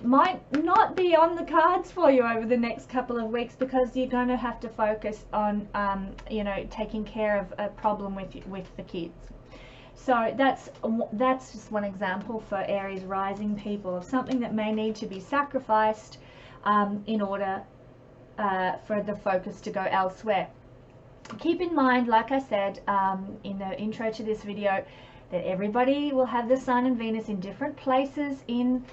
Speaker 1: might not be on the cards for you over the next couple of weeks, because you're going to have to focus on you know, taking care of a problem with the kids. So that's just one example for Aries rising people of something that may need to be sacrificed in order for the focus to go elsewhere. Keep in mind, like I said in the intro to this video, that everybody will have the Sun and Venus in different places in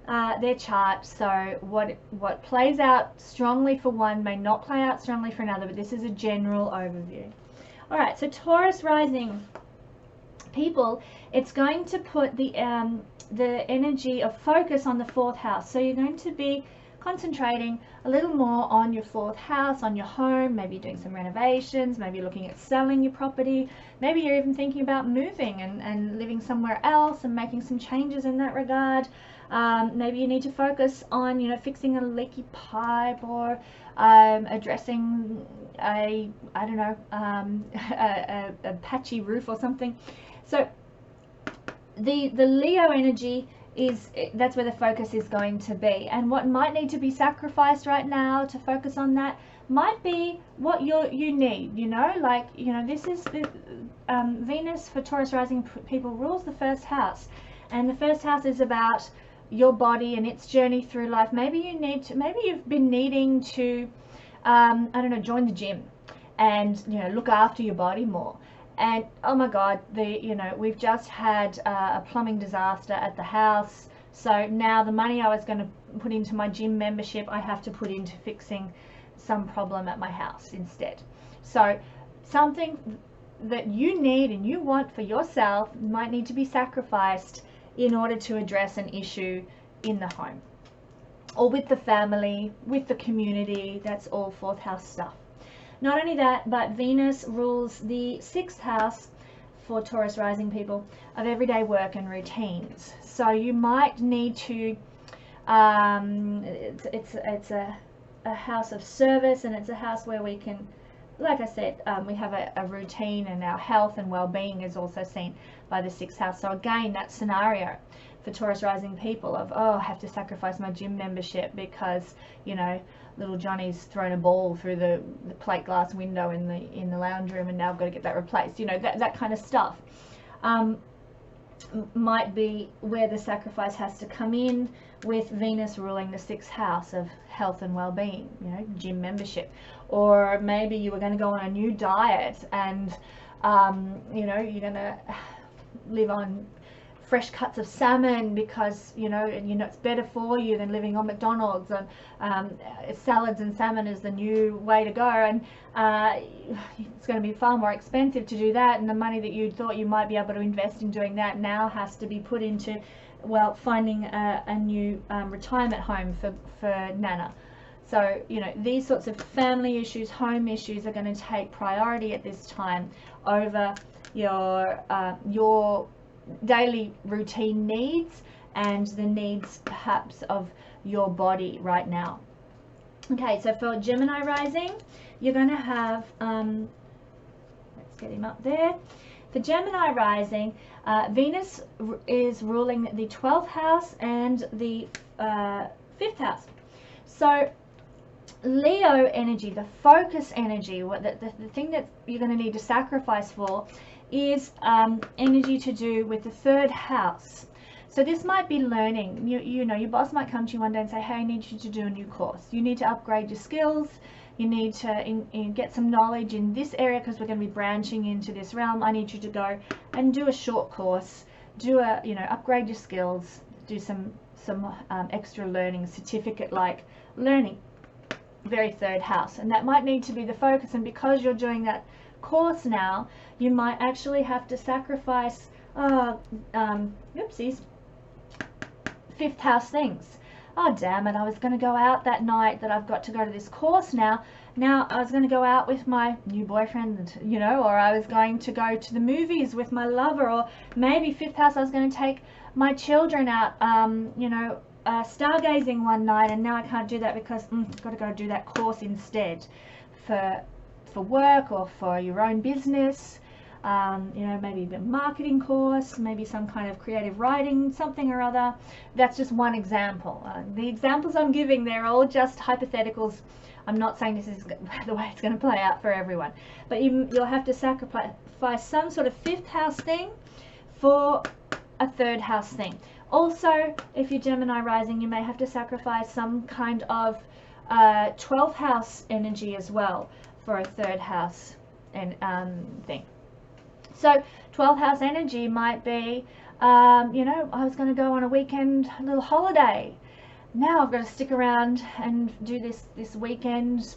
Speaker 1: their chart. So what plays out strongly for one may not play out strongly for another, but this is a general overview. All right, so Taurus rising people, it's going to put the energy of focus on the fourth house. So you're going to be concentrating a little more on your fourth house, on your home. Maybe you're doing some renovations, maybe you're looking at selling your property, maybe you're even thinking about moving and living somewhere else and making some changes in that regard. Maybe you need to focus on, you know, fixing a leaky pipe, or addressing a patchy roof or something. So the Leo energy that's where the focus is going to be, and what might need to be sacrificed right now to focus on that might be what you need, you know, like, you know, this is the Venus for Taurus rising people rules the first house, and the first house is about your body and its journey through life. Maybe you've been needing to I don't know, join the gym and, you know, look after your body more. And oh my God, you know, we've just had a plumbing disaster at the house. So now the money I was going to put into my gym membership, I have to put into fixing some problem at my house instead. So something that you need and you want for yourself might need to be sacrificed in order to address an issue in the home, or with the family, with the community. That's all fourth house stuff. Not only that, but Venus rules the sixth house for Taurus rising people of everyday work and routines. So you might need to, it's a house of service, and it's a house where we can, like I said, we have a routine, and our health and well-being is also seen by the sixth house. So again, that scenario for Taurus rising people of, oh, I have to sacrifice my gym membership because, you know, little Johnny's thrown a ball through the plate glass window in the lounge room, and now I've got to get that replaced. You know, that kind of stuff might be where the sacrifice has to come in, with Venus ruling the sixth house of health and well-being, you know, gym membership. Or maybe you were going to go on a new diet, and you know, you're going to live on fresh cuts of salmon because, you know, it's better for you than living on McDonald's, and salads and salmon is the new way to go, and it's going to be far more expensive to do that, and the money that you thought you might be able to invest in doing that now has to be put into, well, finding a new retirement home for Nana. So, you know, these sorts of family issues, home issues are going to take priority at this time over your daily routine needs and the needs perhaps of your body right now. Okay, so for Gemini rising, you're going to have, let's get him up there. For Gemini rising, Venus is ruling the 12th house and the 5th house. So Leo energy, the focus energy, the thing that you're going to need to sacrifice for is energy to do with the 3rd house. So this might be learning. You know, your boss might come to you one day and say, hey, I need you to do a new course. You need to upgrade your skills. you need to get some knowledge in this area because we're going to be branching into this realm. I need you to go and do a short course, do a, upgrade your skills, do some extra learning, certificate like learning, very third house, and that might need to be the focus. And because you're doing that course now, you might actually have to sacrifice oopsies, fifth house things. Oh damn it, I was going to go out that night that I've got to go to this course now I was going to go out with my new boyfriend, or I was going to go to the movies with my lover, or maybe fifth house, I was going to take my children out stargazing one night, and now I can't do that because I've got to go do that course instead for work or for your own business. Maybe a marketing course, maybe some kind of creative writing, something or other. That's just one example. The examples I'm giving, they're all just hypotheticals. I'm not saying this is the way it's going to play out for everyone, but you'll have to sacrifice some sort of fifth house thing for a third house thing. Also, if you're Gemini rising, you may have to sacrifice some kind of 12th house energy as well for a third house and thing. So 12th house energy might be, I was going to go on a weekend little holiday. Now I've got to stick around and do this weekend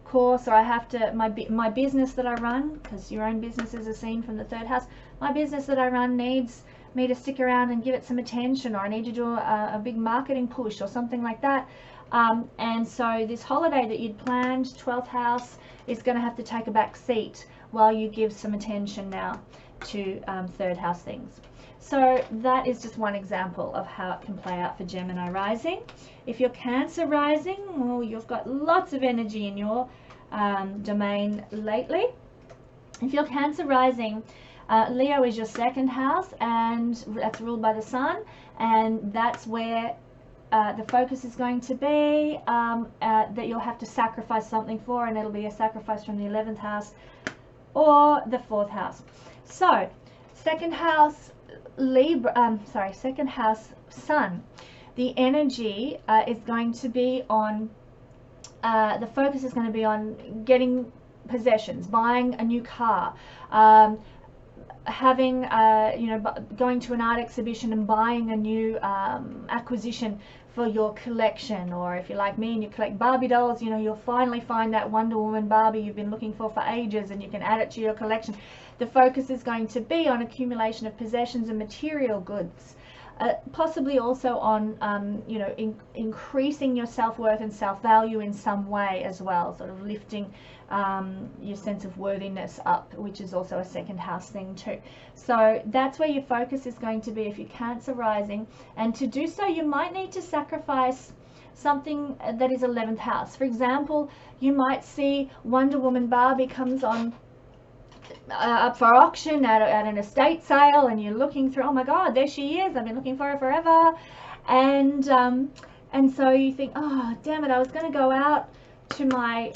Speaker 1: course, or I have to, my business that I run, because your own businesses are seen from the third house, my business that I run needs me to stick around and give it some attention, or I need to do a big marketing push or something like that. And so this holiday that you'd planned, 12th house, is going to have to take a back seat while you give some attention now to third house things. So that is just one example of how it can play out for Gemini rising. If you're Cancer rising, well, you've got lots of energy in your domain lately. If you're Cancer rising, Leo is your second house, and that's ruled by the sun, and that's where the focus is going to be, that you'll have to sacrifice something for, and it'll be a sacrifice from the 11th house or the 4th house. So second house second house sun, the energy is going to be on, the focus is going to be on getting possessions, buying a new car, having going to an art exhibition and buying a new acquisition for your collection. Or if you're like me and you collect Barbie dolls, you'll finally find that Wonder Woman Barbie you've been looking for ages, and you can add it to your collection. The focus is going to be on accumulation of possessions and material goods, possibly also on increasing your self-worth and self-value in some way as well, sort of lifting your sense of worthiness up, which is also a second house thing too. So that's where your focus is going to be if you're Cancer rising, and to do so you might need to sacrifice something that is 11th house. For example, you might see Wonder Woman Barbie comes on up for auction at an estate sale, and you're looking through, oh my god, there she is, I've been looking for her forever, and so you think, oh damn it, I was going to go out to my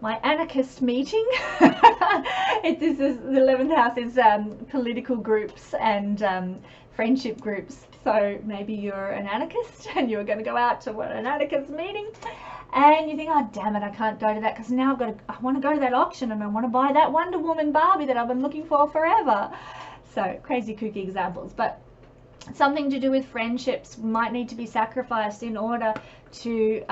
Speaker 1: my anarchist meeting. This is the 11th house is political groups and friendship groups. So maybe you're an anarchist and you're going to go out to an anarchist meeting, and you think, oh damn it, I can't go to that because now I want to go to that auction and I want to buy that Wonder Woman Barbie that I've been looking for forever. So crazy kooky examples, but something to do with friendships might need to be sacrificed in order to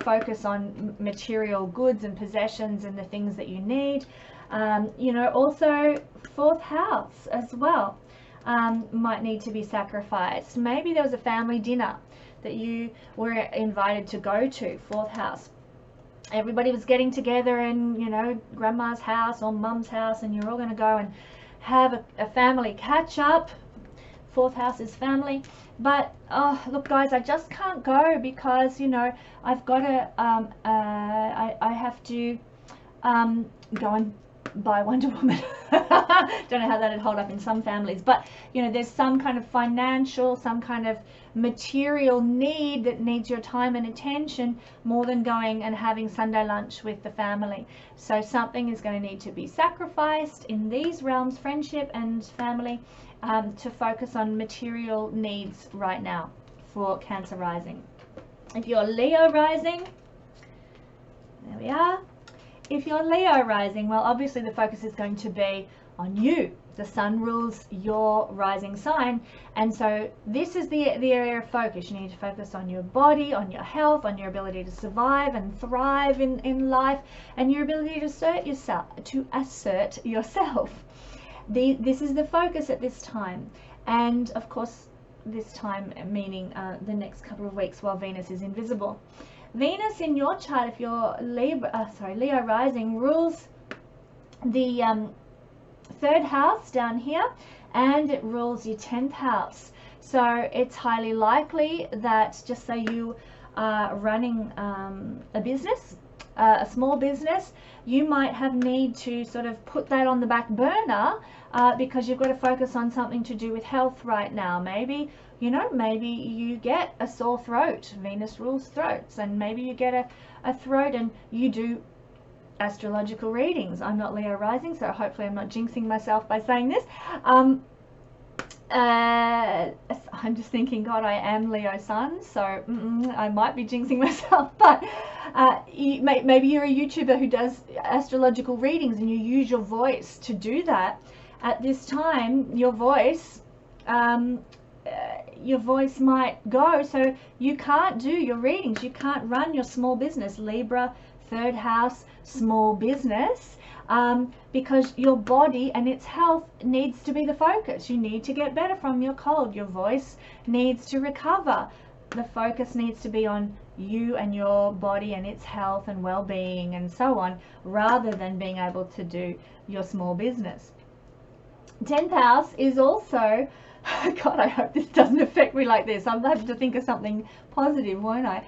Speaker 1: focus on material goods and possessions and the things that you need. Also 4th house as well might need to be sacrificed. Maybe there was a family dinner that you were invited to go to, 4th house. Everybody was getting together in, grandma's house or mum's house, and you're all going to go and have a family catch up. 4th house is family, but oh look guys, I just can't go because I've got to I have to go and buy Wonder Woman. Don't know how that'd hold up in some families, but there's some kind of financial, some kind of material need that needs your time and attention more than going and having Sunday lunch with the family. So something is going to need to be sacrificed in these realms, friendship and family, to focus on material needs right now for Cancer rising. If you're Leo rising, there we are. If you're Leo rising, well, obviously the focus is going to be on you. The sun rules your rising sign, and so this is the area of focus. You need to focus on your body, on your health, on your ability to survive and thrive in life, and your ability to assert yourself. This is the focus at this time, and of course this time meaning the next couple of weeks while Venus is invisible. Venus in your chart, if you're Leo rising, rules the third house down here, and it rules your 10th house. So it's highly likely that, just say you are running a business, a small business, you might have need to sort of put that on the back burner because you've got to focus on something to do with health right now. Maybe, you know, maybe you get a sore throat. Venus rules throats, and maybe you get a throat and you do astrological readings. I'm not Leo rising, so hopefully I'm not jinxing myself by saying this. I'm just thinking, God, I am Leo sun, so I might be jinxing myself, but maybe you're a YouTuber who does astrological readings and you use your voice to do that. At this time, your voice might go, so you can't do your readings, you can't run your small business, Libra, third house, small business, because your body and its health needs to be the focus. You need to get better from your cold. Your voice needs to recover. The focus needs to be on you and your body and its health and well-being and so on, rather than being able to do your small business. 10th house is also, God, I hope this doesn't affect me like this. I'm having to think of something positive, won't I?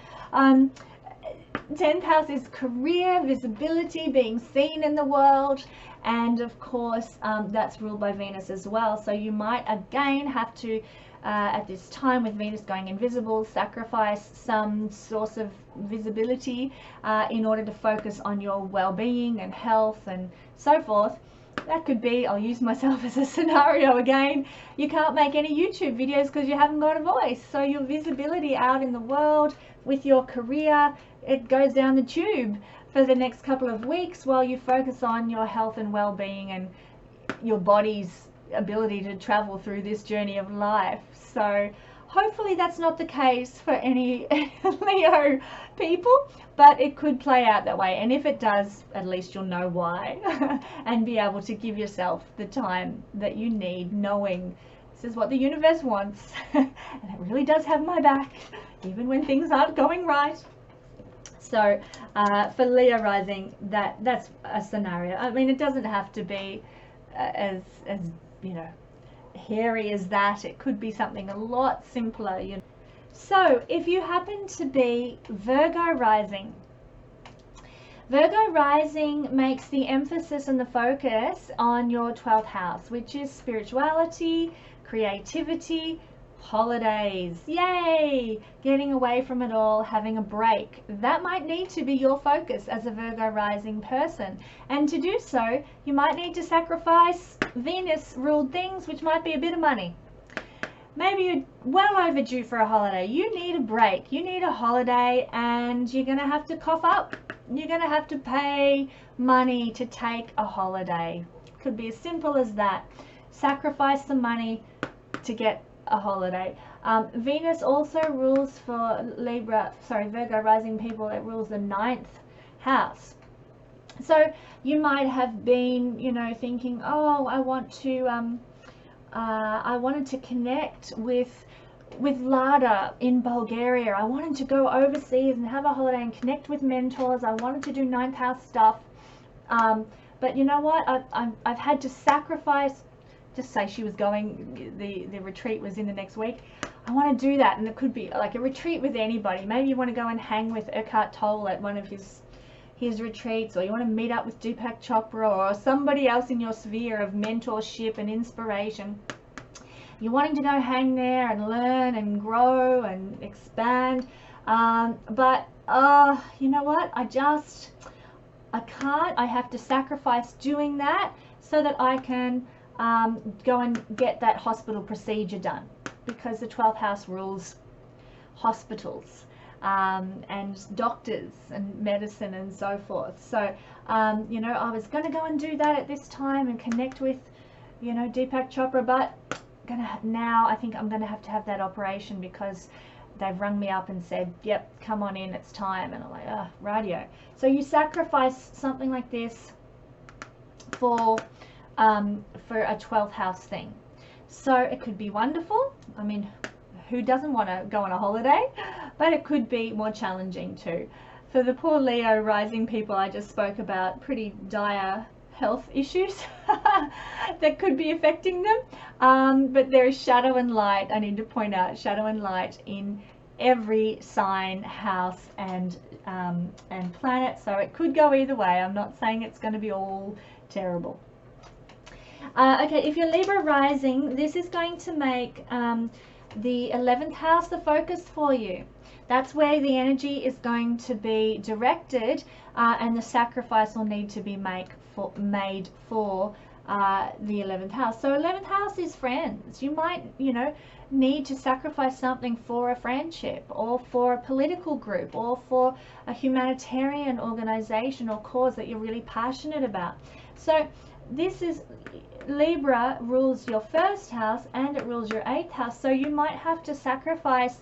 Speaker 1: 10th house is career, visibility, being seen in the world, and of course that's ruled by Venus as well. So you might again have to, at this time with Venus going invisible, sacrifice some source of visibility in order to focus on your well-being and health and so forth. That could be, I'll use myself as a scenario again, you can't make any YouTube videos because you haven't got a voice. So your visibility out in the world with your career, it goes down the tube for the next couple of weeks while you focus on your health and well-being and your body's ability to travel through this journey of life. So hopefully that's not the case for any Leo people, but it could play out that way. And if it does, at least you'll know why and be able to give yourself the time that you need, knowing this is what the universe wants and it really does have my back, even when things aren't going right. So for Leo rising, that's a scenario. I mean, it doesn't have to be as you know, hairy as that. It could be something a lot simpler, you know. So if you happen to be Virgo rising, Virgo rising makes the emphasis and the focus on your 12th house, which is spirituality, creativity, holidays. Yay! Getting away from it all, having a break. That might need to be your focus as a Virgo rising person. And to do so, you might need to sacrifice Venus ruled things, which might be a bit of money. Maybe you're well overdue for a holiday. You need a break. You need a holiday, and you're going to have to cough up. You're going to have to pay money to take a holiday. Could be as simple as that. Sacrifice some money to get a holiday. Venus also rules for Virgo rising people. It rules the 9th house. So you might have been, you know, thinking, oh, I wanted to connect with Lada in Bulgaria. I wanted to go overseas and have a holiday and connect with mentors. I wanted to do 9th house stuff. But you know what? I've had to sacrifice. Just say she was going, the retreat was in the next week. I want to do that, and it could be like a retreat with anybody. Maybe you want to go and hang with Eckhart Tolle at one of his retreats, or you want to meet up with Deepak Chopra or somebody else in your sphere of mentorship and inspiration. You're wanting to go hang there and learn and grow and expand. But you know what? I can't. I have to sacrifice doing that so that I can go and get that hospital procedure done, because the 12th house rules hospitals. and doctors and medicine and so forth. So, you know, I was going to go and do that at this time and connect with, you know, Deepak Chopra, but now I think I'm going to have that operation because they've rung me up and said, yep, come on in, it's time. And I'm like, oh, radio. So you sacrifice something like this for a 12th house thing. So it could be wonderful. I mean, who doesn't want to go on a holiday? But it could be more challenging too. For the poor Leo rising people I just spoke about, pretty dire health issues that could be affecting them. But there is shadow and light. I need to point out shadow and light in every sign, house, and planet. So it could go either way. I'm not saying it's going to be all terrible. Okay, if you're Libra rising, this is going to make the 11th house the focus for you. That's where the energy is going to be directed, and the sacrifice will need to be made for the 11th house. So 11th house is friends. You might, you know, need to sacrifice something for a friendship or for a political group or for a humanitarian organization or cause that you're really passionate about. So this is, Libra rules your 1st house and it rules your 8th house. So you might have to sacrifice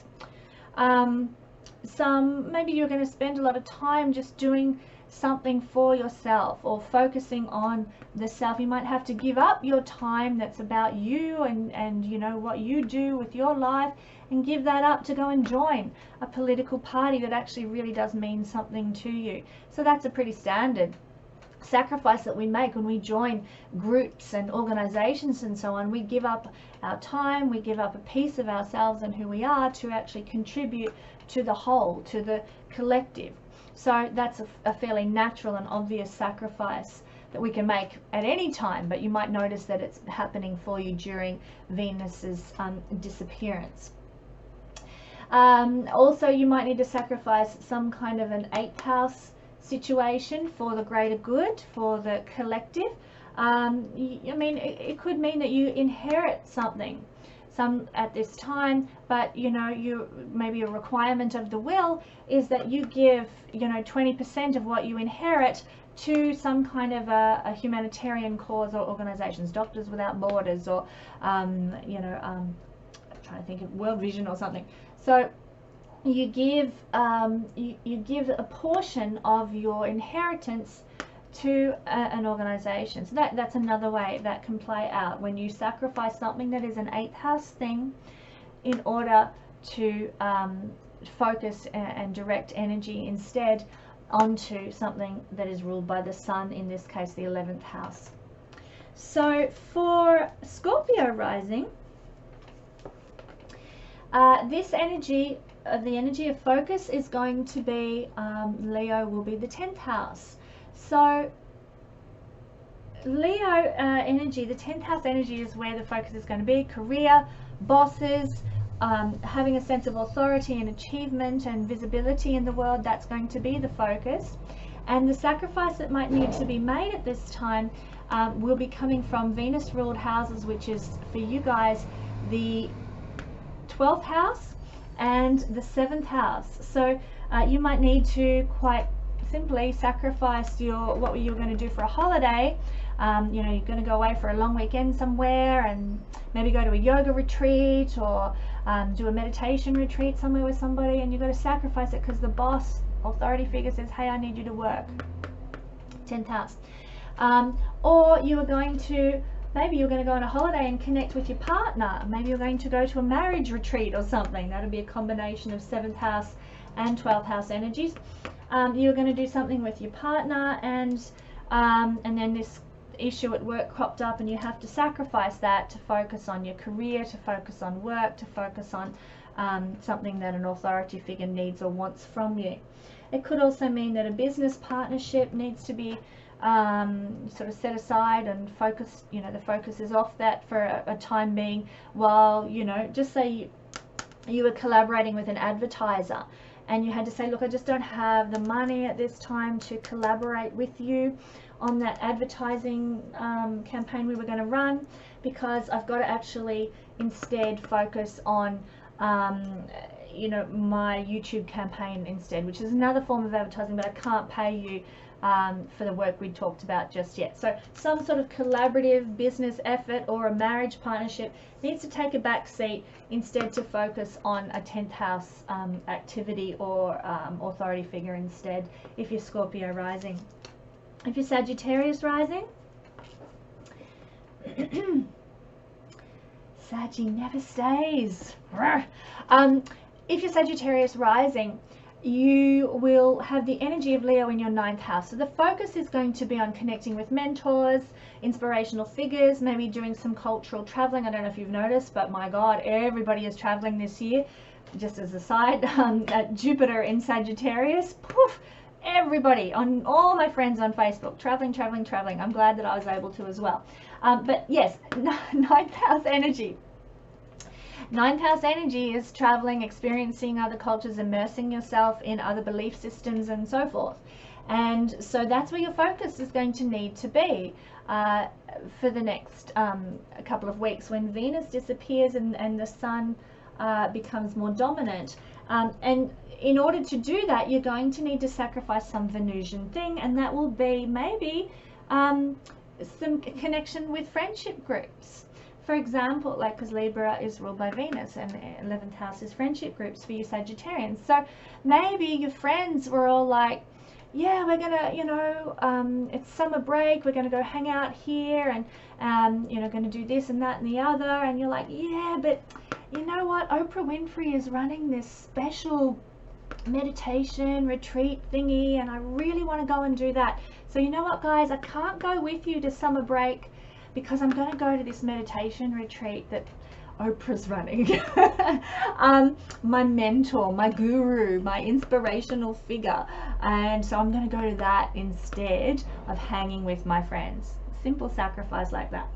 Speaker 1: maybe you're going to spend a lot of time just doing something for yourself or focusing on the self. You might have to give up your time that's about you and you know what you do with your life, and give that up to go and join a political party that actually really does mean something to you. So that's a pretty standard sacrifice that we make when we join groups and organizations and so on. We give up our time, we give up a piece of ourselves and who we are to actually contribute to the whole, to the collective. So that's a fairly natural and obvious sacrifice that we can make at any time, but you might notice that it's happening for you during Venus's disappearance. Also, you might need to sacrifice some kind of an 8th house situation for the greater good, for the collective. I mean, it could mean that you inherit something at this time, but you know, maybe a requirement of the will is that you give, you know, 20% of what you inherit to some kind of a humanitarian cause or organizations, Doctors Without Borders, or you know, I'm trying to think of World Vision or something. So you give you give a portion of your inheritance to an organization. So that's another way that can play out, when you sacrifice something that is an 8th house thing in order to focus and direct energy instead onto something that is ruled by the sun, in this case the 11th house. So for Scorpio rising, this energy, the energy of focus, is going to be, Leo will be the 10th house. So Leo energy, the 10th house energy, is where the focus is going to be. Career, bosses, having a sense of authority and achievement and visibility in the world, that's going to be the focus. And the sacrifice that might need to be made at this time will be coming from Venus ruled houses, which is for you guys the 12th house and the 7th house. So you might need to quite simply sacrifice what you were going to do for a holiday. You know, you're going to go away for a long weekend somewhere and maybe go to a yoga retreat or do a meditation retreat somewhere with somebody, and you've got to sacrifice it because the boss, authority figure, says, hey, I need you to work. 10th house. Or you are going to, maybe you're going to go on a holiday and connect with your partner. Maybe you're going to go to a marriage retreat or something. That'll be a combination of 7th house and 12th house energies. You're going to do something with your partner, and then this issue at work cropped up, and you have to sacrifice that to focus on your career, to focus on work, to focus on something that an authority figure needs or wants from you. It could also mean that a business partnership needs to be sort of set aside and focus, you know, the focus is off that for a time being, while, you know, just say you were collaborating with an advertiser and you had to say, look, I just don't have the money at this time to collaborate with you on that advertising campaign we were going to run, because I've got to actually instead focus on you know, my YouTube campaign instead, which is another form of advertising, but I can't pay you for the work we talked about just yet. So some sort of collaborative business effort or a marriage partnership needs to take a back seat, instead to focus on a 10th house activity or authority figure instead, if you're Scorpio rising. If you're Sagittarius rising, Saggy never stays. If you're Sagittarius rising, you will have the energy of Leo in your 9th house. So the focus is going to be on connecting with mentors, inspirational figures, maybe doing some cultural traveling. I don't know if you've noticed, but my God, everybody is traveling this year. Just as a side, Jupiter in Sagittarius, poof, everybody, on all my friends on Facebook, traveling. I'm glad that I was able to as well. But yes, 9th house energy. 9th house energy is traveling, experiencing other cultures, immersing yourself in other belief systems and so forth. And so that's where your focus is going to need to be for the next couple of weeks, when Venus disappears and the Sun becomes more dominant. And in order to do that, you're going to need to sacrifice some Venusian thing, and that will be maybe some connection with friendship groups. For example, like, because Libra is ruled by Venus and 11th house is friendship groups for you Sagittarians. So maybe your friends were all like, yeah, we're gonna, you know, it's summer break, we're gonna go hang out here and you know, gonna do this and that and the other, and you're like, yeah, but you know what, Oprah Winfrey is running this special meditation retreat thingy and I really want to go and do that. So you know what, guys, I can't go with you to summer break because I'm going to go to this meditation retreat that Oprah's running. My mentor, my guru, my inspirational figure, and so I'm going to go to that instead of hanging with my friends. Simple sacrifice like that.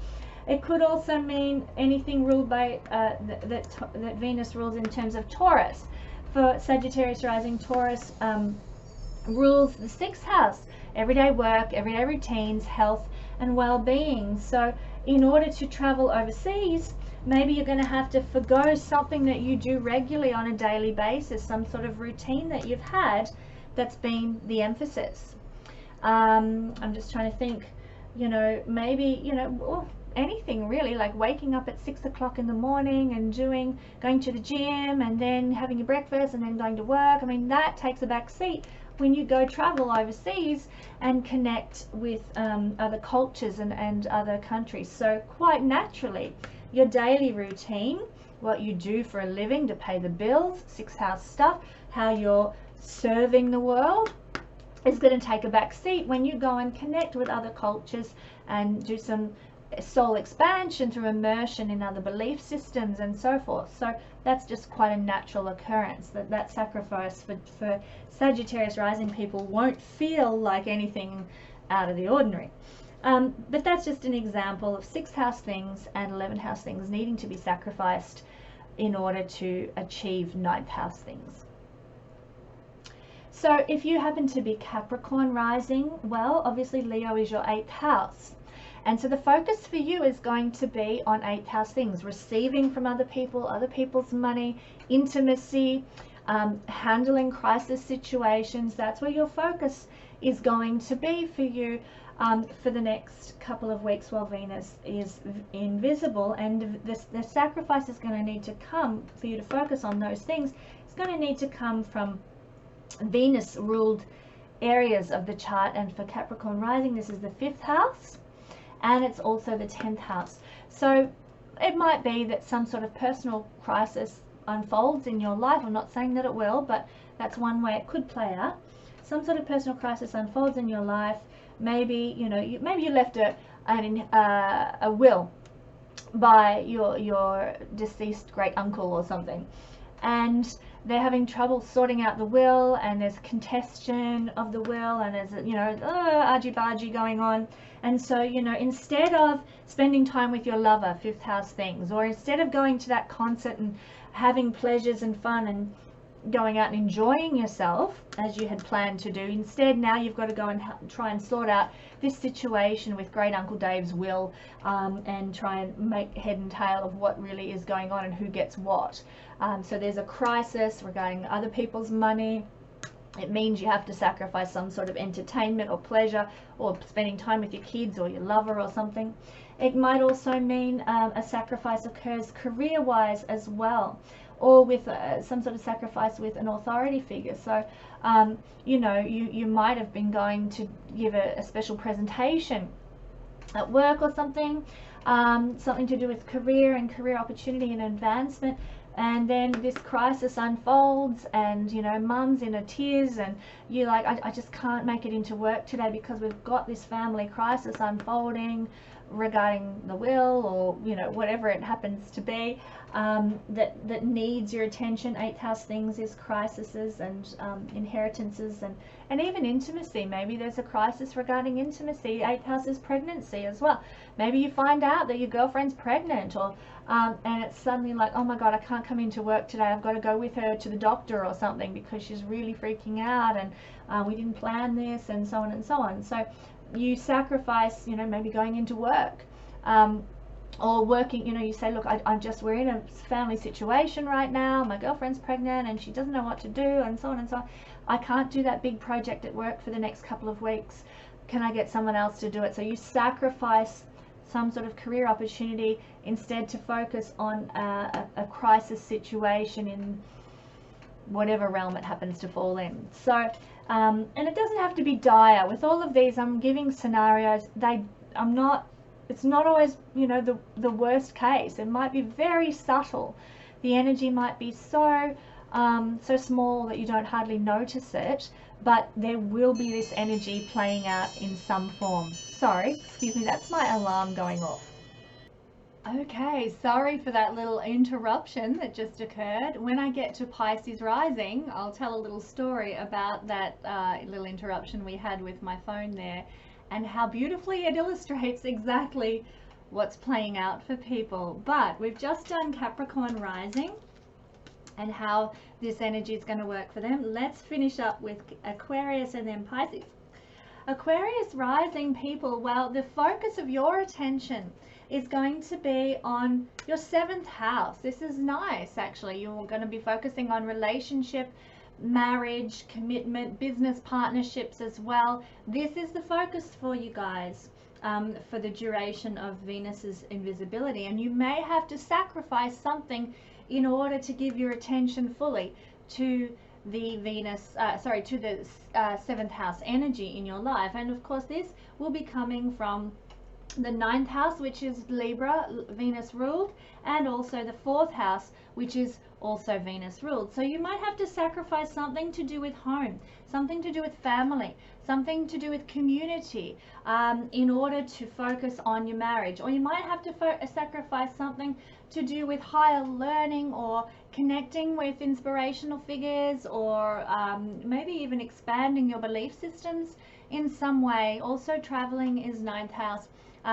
Speaker 1: It could also mean anything ruled by that Venus rules in terms of Taurus. For Sagittarius rising, Taurus rules the 6th house, everyday work, everyday routines, health and well-being. So in order to travel overseas, maybe you're going to have to forgo something that you do regularly on a daily basis, some sort of routine that you've had that's been the emphasis. I'm just trying to think, you know, maybe, you know, well, anything really, like waking up at 6 o'clock in the morning and going to the gym and then having your breakfast and then going to work. I mean, that takes a back seat when you go travel overseas and connect with other cultures and other countries. So quite naturally, your daily routine, what you do for a living to pay the bills, 6th house stuff, how you're serving the world, is going to take a back seat when you go and connect with other cultures and do some soul expansion through immersion in other belief systems and so forth. So that's just quite a natural occurrence. That sacrifice for Sagittarius rising people won't feel like anything out of the ordinary. But that's just an example of 6th house things and 11th house things needing to be sacrificed in order to achieve 9th house things. So if you happen to be Capricorn rising, well, obviously Leo is your 8th house. And so the focus for you is going to be on 8th house things, receiving from other people, other people's money, intimacy, handling crisis situations. That's where your focus is going to be for you for the next couple of weeks while Venus is invisible. And the sacrifice is going to need to come for you to focus on those things. It's going to need to come from Venus ruled areas of the chart. And for Capricorn rising, this is the 5th house. And it's also the 10th house. So it might be that some sort of personal crisis unfolds in your life. I'm not saying that it will, but that's one way it could play out. Some sort of personal crisis unfolds in your life. Maybe, you know, maybe you left a will by your deceased great uncle or something, and they're having trouble sorting out the will, and there's contestation of the will, and there's, you know, argy-bargy going on. And so, you know, instead of spending time with your lover, 5th house things, or instead of going to that concert and having pleasures and fun and going out and enjoying yourself as you had planned to do. Instead, now you've got to go and try and sort out this situation with Great Uncle Dave's will, and try and make head and tail of what really is going on and who gets what. So there's a crisis regarding other people's money. It means you have to sacrifice some sort of entertainment or pleasure, or spending time with your kids or your lover or something. It might also mean a sacrifice occurs career-wise as well, or with some sort of sacrifice with an authority figure. So, you know, you might have been going to give a special presentation at work or something, something to do with career and career opportunity and advancement. And then this crisis unfolds, and you know, mum's in a tears, and you're like, I just can't make it into work today because we've got this family crisis unfolding regarding the will, or you know, whatever it happens to be, that needs your attention. 8th house things is crises and inheritances and even intimacy. Maybe there's a crisis regarding intimacy. 8th house is pregnancy as well. Maybe you find out that your girlfriend's pregnant, or and it's suddenly like, oh my god, I can't come into work today, I've got to go with her to the doctor or something because she's really freaking out, and we didn't plan this, and so on and so on. So you sacrifice, you know, maybe going into work, or working, you know, you say, look, we're in a family situation right now, my girlfriend's pregnant and she doesn't know what to do, and so on and so on. I can't do that big project at work for the next couple of weeks. Can I get someone else to do it? So you sacrifice some sort of career opportunity instead to focus on a crisis situation in whatever realm it happens to fall in. So and it doesn't have to be dire. With all of these, I'm giving scenarios. It's not always, you know, the worst case. It might be very subtle. The energy might be so small that you don't hardly notice it, but there will be this energy playing out in some form. Sorry, excuse me, that's my alarm going off. Okay, sorry for that little interruption that just occurred. When I get to Pisces rising, I'll tell a little story about that little interruption we had with my phone there, and how beautifully it illustrates exactly what's playing out for people. But we've just done Capricorn rising and how this energy is going to work for them. Let's finish up with Aquarius and then Pisces. Aquarius rising people, well, the focus of your attention is going to be on your 7th house. This is nice, actually. You're going to be focusing on relationship, marriage, commitment, business partnerships as well. This is the focus for you guys for the duration of Venus's invisibility, and you may have to sacrifice something in order to give your attention fully to the to the 7th house energy in your life. And of course, this will be coming from the 9th house, which is Libra, Venus ruled, and also the 4th house, which is also Venus ruled. So you might have to sacrifice something to do with home, something to do with family, something to do with community, in order to focus on your marriage. Or you might have to sacrifice something to do with higher learning, or connecting with inspirational figures, or maybe even expanding your belief systems in some way. Also, traveling is 9th house.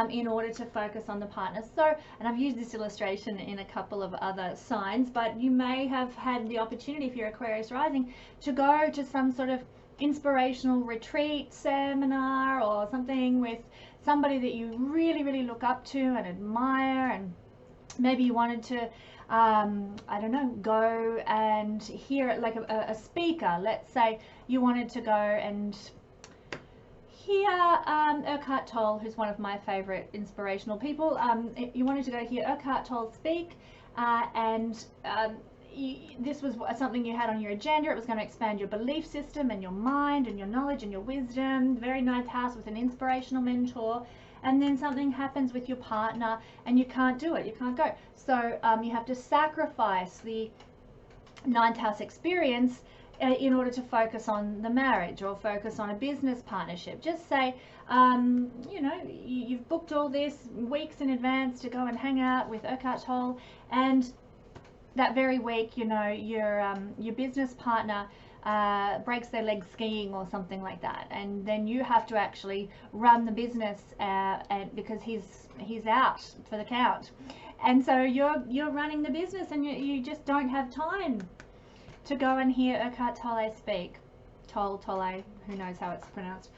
Speaker 1: In order to focus on the partner. So, and I've used this illustration in a couple of other signs, but you may have had the opportunity, if you're Aquarius rising, to go to some sort of inspirational retreat, seminar, or something with somebody that you really, really look up to and admire, and maybe you wanted to I don't know, go and hear it like a speaker. Let's say you wanted to go and hear Eckhart Tolle, who's one of my favorite inspirational people. You wanted to go hear Eckhart Tolle speak, and this was something you had on your agenda. It was going to expand your belief system and your mind and your knowledge and your wisdom. Very 9th house with an inspirational mentor. And then something happens with your partner and you can't do it. You can't go. So you have to sacrifice the 9th house experience in order to focus on the marriage, or focus on a business partnership. Just say, you know, you've booked all this weeks in advance to go and hang out with Eckhart Tolle, and that very week, you know, your business partner breaks their leg skiing or something like that, and then you have to actually run the business, and because he's out for the count, and so you're running the business, and you just don't have time to go and hear Eckhart Tolle speak. Tolle, who knows how it's pronounced.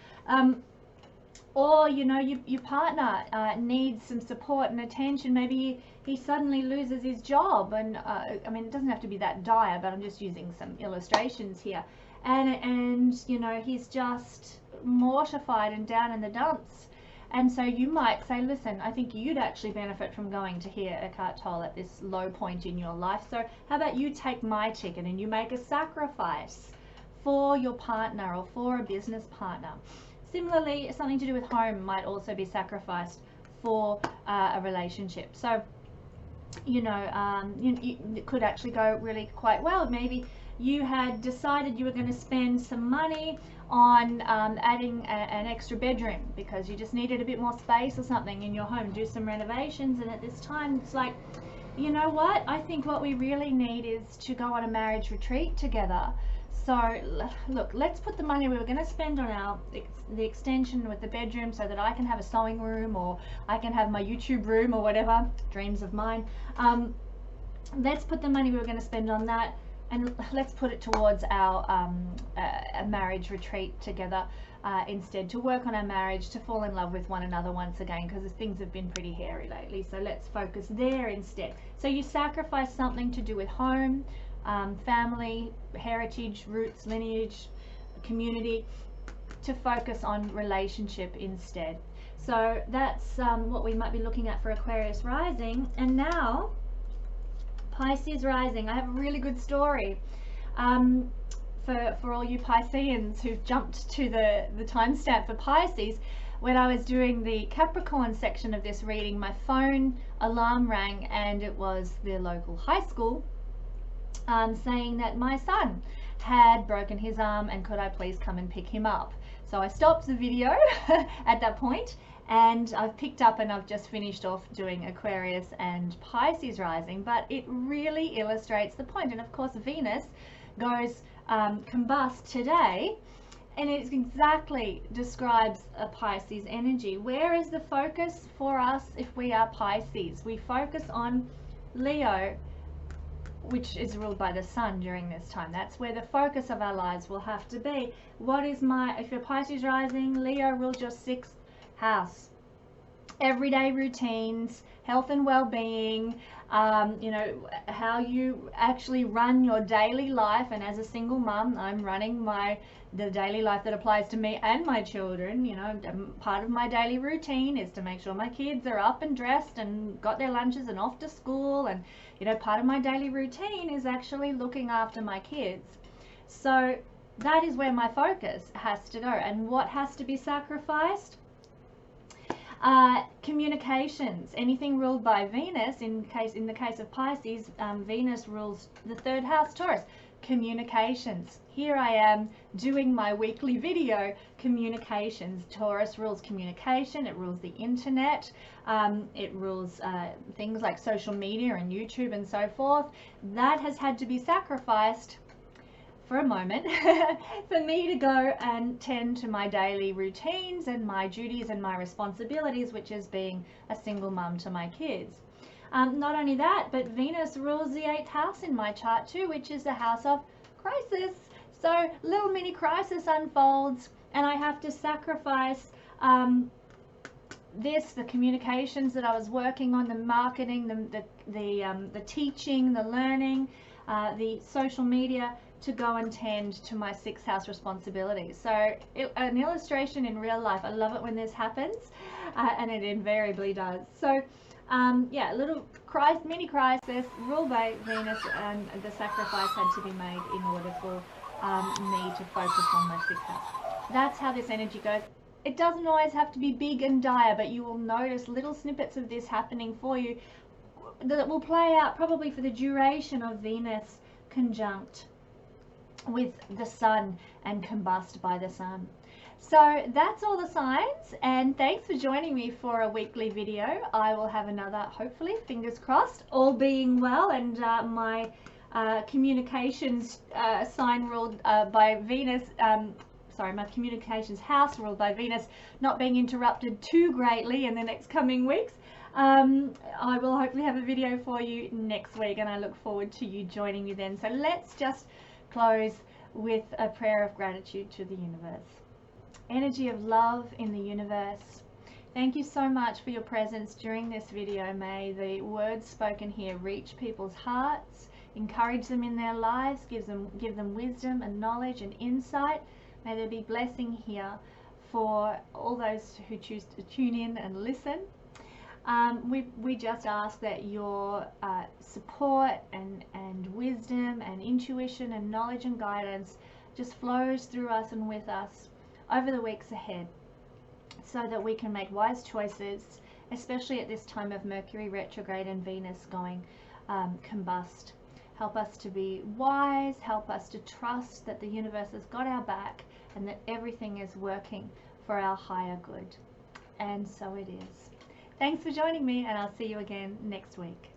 Speaker 1: Or, you know, your partner needs some support and attention. Maybe he suddenly loses his job, and I mean, it doesn't have to be that dire, but I'm just using some illustrations here. And you know, he's just mortified and down in the dumps. And so you might say, listen, I think you'd actually benefit from going to hear Eckhart Tolle at this low point in your life. So how about you take my ticket and you make a sacrifice for your partner or for a business partner. Similarly, something to do with home might also be sacrificed for a relationship. So, you know, it could actually go really quite well. Maybe you had decided you were going to spend some money on adding an extra bedroom because you just needed a bit more space or something in your home, do some renovations, and at this time it's like, you know what, I think what we really need is to go on a marriage retreat together. So look, let's put the money we were going to spend on the extension with the bedroom so that I can have a sewing room, or I can have my YouTube room, or whatever, dreams of mine. Let's put the money we were going to spend on that, and let's put it towards our a marriage retreat together instead, to work on our marriage, to fall in love with one another once again, because things have been pretty hairy lately. So let's focus there instead. So you sacrifice something to do with home, family, heritage, roots, lineage, community, to focus on relationship instead. So that's what we might be looking at for Aquarius rising. And now Pisces rising. I have a really good story for all you Pisceans who've jumped to the timestamp for Pisces. When I was doing the Capricorn section of this reading, my phone alarm rang, and it was the local high school saying that my son had broken his arm and could I please come and pick him up. So I stopped the video at that point, and I've picked up and I've just finished off doing Aquarius and Pisces rising, but it really illustrates the point. And of course Venus goes combust today, and it exactly describes a Pisces energy. Where is the focus for us if we are Pisces? We focus on Leo, which is ruled by the sun during this time. That's where the focus of our lives will have to be. What is if you're Pisces rising, Leo rules your 6th house. Everyday routines, health and well-being, you know, how you actually run your daily life. And as a single mum, I'm running the daily life that applies to me and my children. You know, part of my daily routine is to make sure my kids are up and dressed and got their lunches and off to school. And, you know, part of my daily routine is actually looking after my kids. So that is where my focus has to go. And what has to be sacrificed? Communications. Anything ruled by Venus, in the case of Pisces, Venus rules the 3rd house, Taurus. Communications. Here I am doing my weekly video, communications. Taurus rules communication, it rules the internet, it rules things like social media and YouTube and so forth. That has had to be sacrificed for a moment for me to go and tend to my daily routines and my duties and my responsibilities, which is being a single mum to my kids. Not only that, but Venus rules the 8th house in my chart too, which is the house of crisis. So little mini crisis unfolds, and I have to sacrifice the communications that I was working on, the marketing, the teaching, the learning, the social media, to go and tend to my 6th house responsibilities. So an illustration in real life. I love it when this happens, and it invariably does. So yeah, little mini crisis ruled by Venus, and the sacrifice had to be made in order for me to focus on my 6th house. That's how this energy goes. It doesn't always have to be big and dire, but you will notice little snippets of this happening for you that will play out probably for the duration of Venus conjunct with the sun and combust by the sun. So that's all the signs, and thanks for joining me for a weekly video. I will have another, hopefully, fingers crossed, all being well, and my communications sign ruled by Venus, sorry, my communications house ruled by Venus not being interrupted too greatly in the next coming weeks. I will hopefully have a video for you next week, and I look forward to you joining me then. So let's just close with a prayer of gratitude to the universe. Energy of love in the universe. Thank you so much for your presence during this video. May the words spoken here reach people's hearts, encourage them in their lives, give them wisdom and knowledge and insight. May there be blessing here for all those who choose to tune in and listen. We just ask that your support and wisdom and intuition and knowledge and guidance just flows through us and with us over the weeks ahead, so that we can make wise choices, especially at this time of Mercury retrograde and Venus going combust. Help us to be wise, help us to trust that the universe has got our back and that everything is working for our higher good. And so it is. Thanks for joining me, and I'll see you again next week.